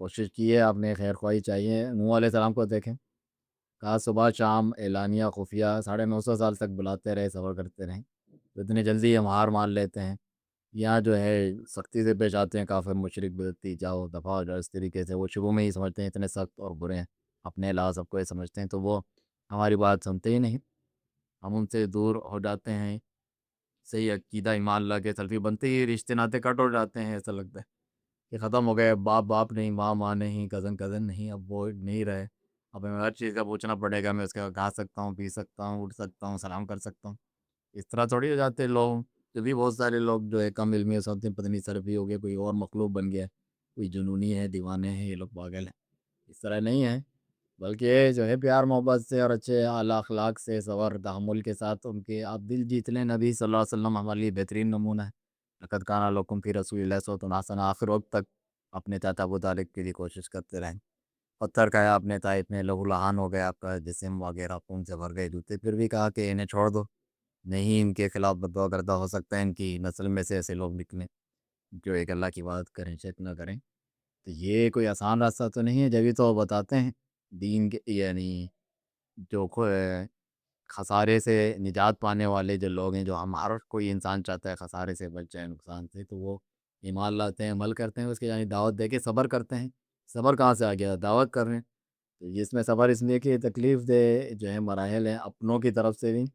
کوشش کیے، آپ نے خیر خواہی چاہیے، نوح علیہ السلام کو دیکھیں، کہا صبح شام اعلانیہ خفیہ 950 سال تک بلاتے رہے، صبر کرتے رہیں، تو اتنی جلدی ہم ہار مان لیتے ہیں، یہاں جو ہے سختی سے پیش آتے ہیں، کافر مشرک بدعتی، جاؤ دفاع ہو جاؤ، اس طریقے سے وہ شروع میں ہی سمجھتے ہیں اتنے سخت اور برے ہیں، اپنے علاوہ سب کو یہ سمجھتے ہیں، تو وہ ہماری بات سنتے ہی نہیں، ہم ان سے دور ہو جاتے ہیں، صحیح عقیدہ ایمان لا کے سلفی بنتے ہی رشتے ناطے کٹ ہو جاتے ہیں، ایسا لگتا ہے کہ ختم ہو گئے، باپ باپ نہیں، ماں ماں نہیں، کزن کزن نہیں، اب وہ نہیں رہے، اب ہمیں ہر چیز کا پوچھنا پڑے گا، میں اس کا کھا سکتا ہوں، پی سکتا ہوں، اٹھ سکتا ہوں، سلام کر سکتا ہوں، اس طرح تھوڑی ہو جاتے لوگ، جو بھی بہت سارے لوگ جو ہے کم علمی ہوتے ہیں، پتہ نہیں سلفی ہو گیا، کوئی اور مخلوق بن گیا، کوئی جنونی ہے، دیوانے ہیں، یہ لوگ پاگل ہیں، اس طرح نہیں ہے، بلکہ یہ جو ہے پیار محبت سے اور اچھے اعلیٰ اخلاق سے، صبر تحمل کے ساتھ ان کے آپ دل جیت لیں، نبی صلی اللہ علیہ وسلم ہمارے لیے بہترین نمونہ ہے، لقد کان لکم فی رسول اللہ اسوۃ حسنہ، آخر وقت تک اپنے چاچا ابو طالب کے لیے کوشش کرتے رہیں، پتھر کھایا آپ نے، طائف میں لہو لہان ہو گیا آپ کا جسم وغیرہ، خون سے بھر گئے جوتے، پھر بھی کہا کہ انہیں چھوڑ دو، نہیں ان کے خلاف بدعا کردہ، ہو سکتا ہے ان کی نسل میں سے ایسے لوگ نکلیں جو ایک اللہ کی بات کریں، شرک نہ کریں، تو یہ کوئی آسان راستہ تو نہیں ہے، جبھی تو وہ بتاتے ہیں دین کے، یعنی جو خسارے سے نجات پانے والے جو لوگ ہیں، جو ہمارا کوئی انسان چاہتا ہے خسارے سے بچ جائے، نقصان سے، تو وہ ایمان لاتے ہیں، عمل کرتے ہیں، اس کے یعنی دعوت دے کے صبر کرتے ہیں، صبر کہاں سے آ گیا، دعوت کر رہے ہیں، تو جس میں صبر اس لیے کہ تکلیف دہ جو ہے مراحل ہیں، اپنوں کی طرف سے بھی،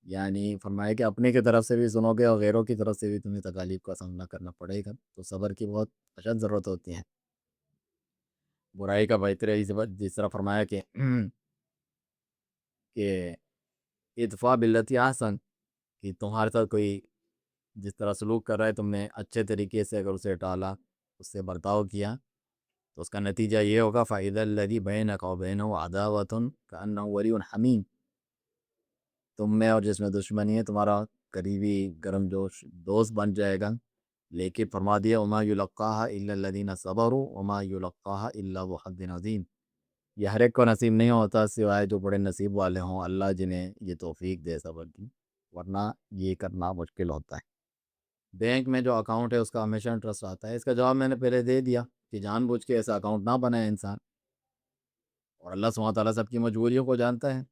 یعنی فرمایا کہ اپنے کی طرف سے بھی سنو گے اور غیروں کی طرف سے بھی تمہیں تکالیف کا سامنا کرنا پڑے گا، تو صبر کی بہت اشد ضرورت ہوتی ہے، برائی کا بہتر ہے، جس طرح فرمایا کہ ادفع باللتی احسن، کہ تمہارے ساتھ کوئی جس طرح سلوک کر رہا ہے، تم نے اچھے طریقے سے اگر اسے ٹالا، اس سے برتاؤ کیا، تو اس کا نتیجہ یہ ہوگا فَإِذَا الَّذِي بَيْنَكَ وَبَيْنَهُ عَدَاوَةٌ كَأَنَّهُ وَلِيٌّ حَمِيمٌ، تم میں اور جس میں دشمنی ہے، تمہارا قریبی گرم جوش دوست بن جائے گا، لیکن فرما دیا وَمَا يُلَقَّاهَا إِلَّا الَّذِينَ صَبَرُوا وَمَا يُلَقَّاهَا إِلَّا ذُو حظٍّ عَظِيمٍ، یہ ہر ایک کو نصیب نہیں ہوتا سوائے جو بڑے نصیب والے ہوں، اللہ جنہیں یہ توفیق دے صبر کی، ورنہ یہ کرنا مشکل ہوتا ہے۔ بینک میں جو اکاؤنٹ ہے اس کا ہمیشہ انٹرسٹ آتا ہے، اس کا جواب میں نے پہلے دے دیا کہ جان بوجھ کے ایسا اکاؤنٹ نہ بنائے انسان، اور اللہ سبحانہ تعالیٰ سب کی مجبوریوں کو جانتا ہے،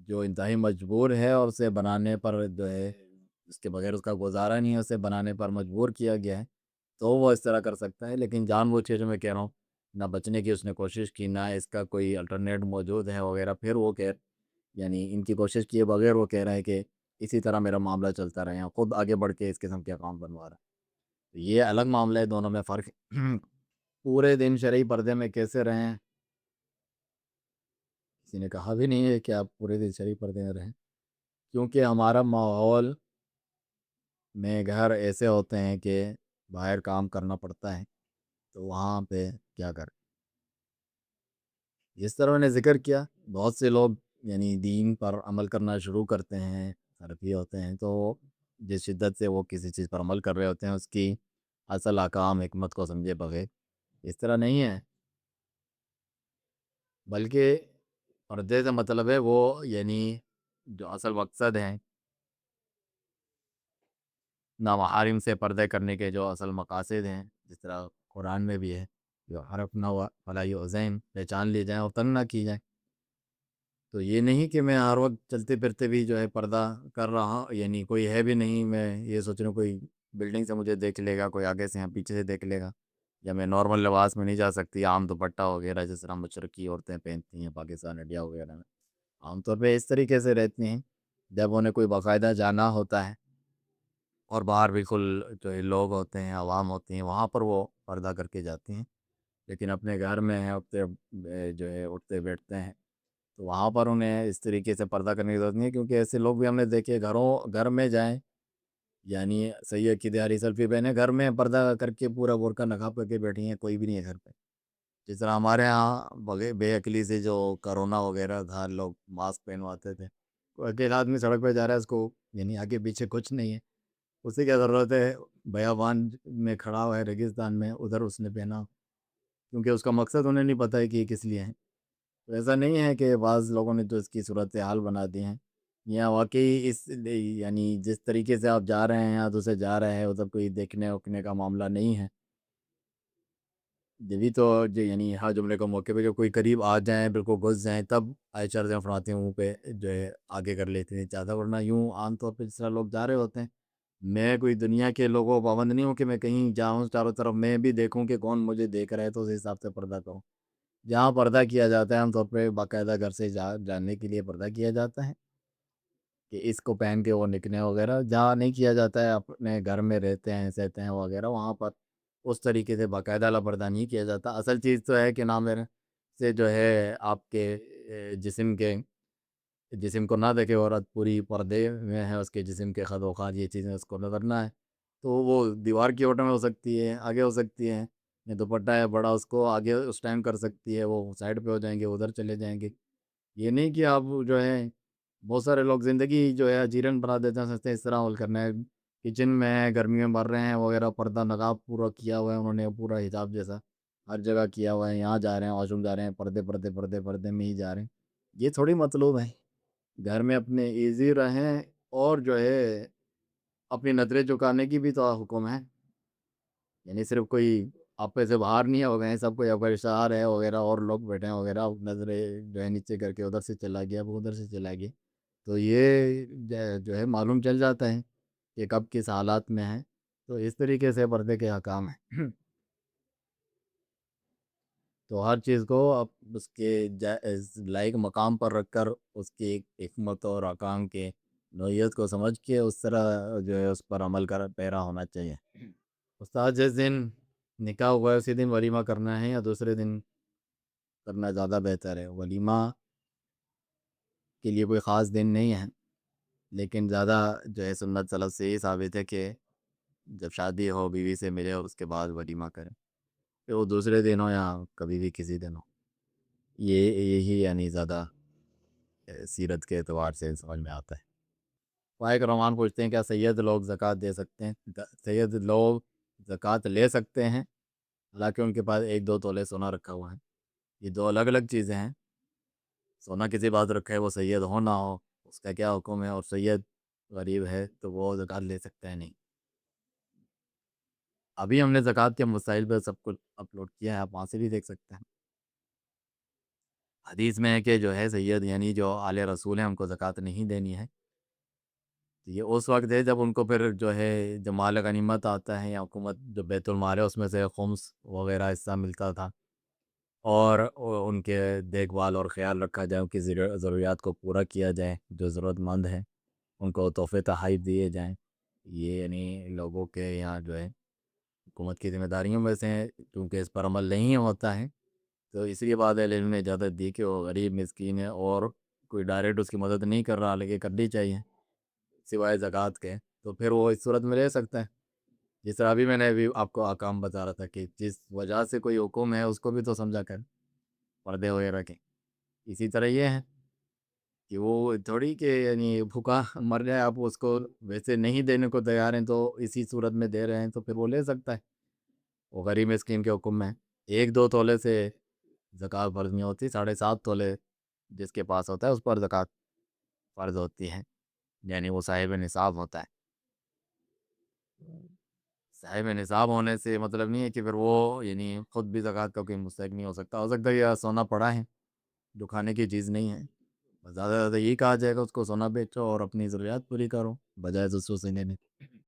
جو انتہائی مجبور ہے اور اسے بنانے پر جو ہے اس کے بغیر اس کا گزارا نہیں ہے، اسے بنانے پر مجبور کیا گیا ہے، تو وہ اس طرح کر سکتا ہے، لیکن جان بوجھ کے جو میں کہہ رہا ہوں، نہ بچنے کی اس نے کوشش کی، نہ اس کا کوئی الٹرنیٹ موجود ہے وغیرہ، پھر وہ یعنی ان کی کوشش کیے بغیر وہ کہہ رہا ہے کہ اسی طرح میرا معاملہ چلتا رہے، خود آگے بڑھ کے اس قسم کے اکاؤنٹ بنوا رہا ہے، تو یہ الگ معاملہ ہے، دونوں میں فرق ہے۔ پورے دن شرعی پردے میں کیسے رہیں، کسی نے کہا بھی نہیں ہے کہ آپ پورے دن شرعی پردے میں رہیں، کیونکہ ہمارا ماحول میں گھر ایسے ہوتے ہیں کہ باہر کام کرنا پڑتا ہے، تو وہاں پہ کیا کریں، جس طرح میں نے ذکر کیا، بہت سے لوگ یعنی دین پر عمل کرنا شروع کرتے ہیں، حنفی ہوتے ہیں تو جس شدت سے وہ کسی چیز پر عمل کر رہے ہوتے ہیں اس کی اصل احکام حکمت کو سمجھے بغیر اس طرح نہیں ہے، بلکہ پردے سے مطلب ہے وہ یعنی جو اصل مقصد ہے، نامحارم سے پردے کرنے کے جو اصل مقاصد ہیں، جس طرح قرآن میں بھی ہے جو حرف نہ ہوا فلاحی عظیم پہچان لی جائیں اور تنگ نہ کی جائیں. تو یہ نہیں کہ میں ہر وقت چلتے پھرتے بھی جو ہے پردہ کر رہا ہوں، یعنی کوئی ہے بھی نہیں، میں یہ سوچ رہا ہوں کوئی بلڈنگ سے مجھے دیکھ لے گا، کوئی آگے سے یا پیچھے سے دیکھ لے گا، یا میں نارمل لباس میں نہیں جا سکتی عام دوپٹہ وغیرہ جس طرح مشرقی عورتیں پہنتی ہیں پاکستان انڈیا وغیرہ میں عام طور پہ اس طریقے سے رہتی ہیں. جب انہیں کوئی باقاعدہ جانا ہوتا ہے اور باہر بالکل جو ہے لوگ ہوتے ہیں عوام ہوتی ہیں وہاں پر وہ پردہ کر کے جاتی ہیں، لیکن اپنے گھر میں ہیں اٹھتے جو ہے اٹھتے بیٹھتے ہیں تو وہاں پر انہیں اس طریقے سے پردہ کرنے کی ضرورت نہیں ہے، کیونکہ ایسے لوگ بھی ہم نے دیکھے گھر میں جائیں، یعنی سید کی دیہاری سیلفی پہنے گھر میں پردہ کر کے پورا برقع نقاب کر کے بیٹھی ہیں، کوئی بھی نہیں ہے گھر پہ. جس طرح ہمارے ہاں بے عقلی سے جو کرونا وغیرہ تھا لوگ ماسک پہنواتے تھے، کوئی اکیلا آدمی سڑک پہ جا رہا ہے اس کو یعنی آگے پیچھے کچھ نہیں ہے، اسے کیا ضرورت ہے بیابان میں کھڑا ہوا ہے ریگستان میں ادھر اس نے پہنا، کیونکہ اس کا مقصد انہیں نہیں پتہ ہے کہ یہ کس لیے ہے. تو ایسا نہیں ہے کہ بعض لوگوں نے تو اس کی صورت حال بنا دی ہیں، یا واقعی اس یعنی جس طریقے سے آپ جا رہے ہیں یا دوسرے جا رہے ہیں ادھر کوئی دیکھنے اوکھنے کا معاملہ نہیں ہے. جبھی تو یعنی ہر جملے کو موقع پہ جو کوئی قریب آ جائیں بالکل گھس جائیں تب عائشہ رضی اللہ عنہا فرماتی ہیں منہ پہ جو ہے آگے کر لیتے ہیں زیادہ، ورنہ یوں عام طور پہ جس طرح لوگ جا رہے ہوتے ہیں. میں کوئی دنیا کے لوگوں کو پابند نہیں ہوں کہ میں کہیں جاؤں چاروں طرف میں بھی دیکھوں کہ کون مجھے دیکھ رہا ہے تو اس حساب سے پردہ کروں. جہاں پردہ کیا جاتا ہے عام طور پہ باقاعدہ گھر سے جاننے کے لیے پردہ کیا جاتا ہے کہ اس کو پہن کے وہ نکلیں وغیرہ. جہاں نہیں کیا جاتا ہے اپنے گھر میں رہتے ہیں سہتے ہیں وغیرہ وہاں پر اس طریقے سے باقاعدہ پردہ نہیں کیا جاتا. اصل چیز تو ہے کہ نام میرے سے جو ہے آپ کے جسم کو نہ دیکھے عورت پوری پردے میں ہے، اس کے جسم کے خد و خال یہ چیزیں اس کو نظرنا ہے تو وہ دیوار کی اوٹ میں ہو سکتی ہے، آگے ہو سکتی ہے، یا دوپٹہ ہے بڑا اس کو آگے اس ٹائم کر سکتی ہے، وہ سائڈ پہ ہو جائیں گے ادھر چلے جائیں گے. یہ نہیں کہ آپ جو ہے بہت سارے لوگ زندگی جو ہے اجیرن بنا دیتے ہیں، سمجھتے ہیں اس طرح عمل کرنا ہے، کچن میں ہیں گرمی میں مر رہے ہیں وغیرہ پردہ نقاب پورا کیا ہوا ہے انہوں نے پورا حجاب جیسا ہر جگہ کیا ہوا ہے، یہاں جا رہے ہیں واش روم جا رہے ہیں پردے پردے پردے پردے میں ہی جا رہے ہیں. یہ تھوڑی مطلوب ہے. گھر میں اپنے ایزی رہیں اور جو ہے اپنی نظریں جھکانے کی بھی تو حکم ہے، یعنی صرف کوئی آپ پہ سے باہر نہیں ہو گئے سب کوئی افرشار ہے وغیرہ اور لوگ بیٹھے ہیں وغیرہ نظریں جو ہے نیچے کر کے ادھر سے چلا گیا وہ ادھر سے چلا گیا تو یہ جو ہے معلوم چل جاتا ہے کہ کب کس حالات میں ہے. تو اس طریقے سے پردے کے احکام ہیں. تو ہر چیز کو اب اس کے لائق مقام پر رکھ کر اس کی حکمت اور احکام کے نوعیت کو سمجھ کے اس طرح جو ہے اس پر عمل کر پیرا ہونا چاہیے. استاد جس دن نکاح ہوا ہے اسی دن ولیمہ کرنا ہے یا دوسرے دن کرنا زیادہ بہتر ہے؟ ولیمہ کے لیے کوئی خاص دن نہیں ہے، لیکن زیادہ جو ہے سنت سلف سے یہ ثابت ہے کہ جب شادی ہو بیوی سے ملے اس کے بعد ولیمہ کرے، پھر وہ دوسرے دن ہو یا کبھی بھی کسی دن ہو. یہی یعنی زیادہ سیرت کے اعتبار سے سمجھ میں آتا ہے. فائق رحمان پوچھتے ہیں کیا سید لوگ زکوٰۃ دے سکتے ہیں؟ سید لوگ زکوٰۃ لے سکتے ہیں، حالانکہ ان کے پاس 1-2 تولے سونا رکھا ہوا ہے. یہ دو الگ الگ چیزیں ہیں. سونا کسی بات رکھا ہے وہ سید ہو نہ ہو اس کا کیا حکم ہے، اور سید غریب ہے تو وہ زکوٰۃ لے سکتا ہے نہیں. ابھی ہم نے زکوٰۃ کے مسائل پہ سب کچھ اپلوڈ کیا ہے، آپ وہاں سے بھی دیکھ سکتے ہیں. حدیث میں ہے کہ جو ہے سید یعنی جو آل رسول ہیں ان کو زکوٰۃ نہیں دینی ہے. یہ اس وقت ہے جب ان کو پھر جو ہے جو مال غنیمت آتا ہے یا حکومت جو بیت المال ہے اس میں سے خمس وغیرہ حصہ ملتا تھا، اور ان کے دیکھ بھال اور خیال رکھا جائے، ان کی ضروریات کو پورا کیا جائے، جو ضرورت مند ہیں ان کو تحفے تحائف دیے جائیں. یہ یعنی لوگوں کے یہاں جو ہے حکومت کی ذمہ داریوں میں سے ہیں، کیونکہ اس پر عمل نہیں ہوتا ہے تو اس لیے بعد علم نے اجازت دی کہ وہ غریب مسکین ہے اور کوئی ڈائریکٹ اس کی مدد نہیں کر رہا لیکن کرنی چاہیے سوائے زکوٰۃ کے، تو پھر وہ اس صورت میں لے سکتا ہے. جس طرح ابھی میں نے ابھی آپ کو احکام بتا رہا تھا کہ جس وجہ سے کوئی حکم ہے اس کو بھی تو سمجھا کر پردے وغیرہ کے. اسی طرح یہ ہے کہ وہ تھوڑی کہ یعنی بھوکا مر جائے، آپ اس کو ویسے نہیں دینے کو تیار ہیں تو اسی صورت میں دے رہے ہیں تو پھر وہ لے سکتا ہے، وہ غریب مسکین کے حکم میں ہے۔ 1-2 تولے سے زکوٰۃ فرض نہیں ہوتی، 7.5 تولے جس کے پاس ہوتا ہے اس پر زکوٰۃ فرض ہوتی ہے، یعنی وہ صاحب نصاب ہوتا ہے۔ صاحب نصاب ہونے سے مطلب نہیں ہے کہ پھر وہ یعنی خود بھی زکوٰۃ کا کوئی مستحق نہیں ہو سکتا ہے یہ سونا پڑا ہے جو کھانے کی چیز نہیں ہے، بس زیادہ سے زیادہ یہی کہا جائے گا اس کو سونا بیچو اور اپنی ضروریات پوری کرو بجائے دوسروں سے لینے۔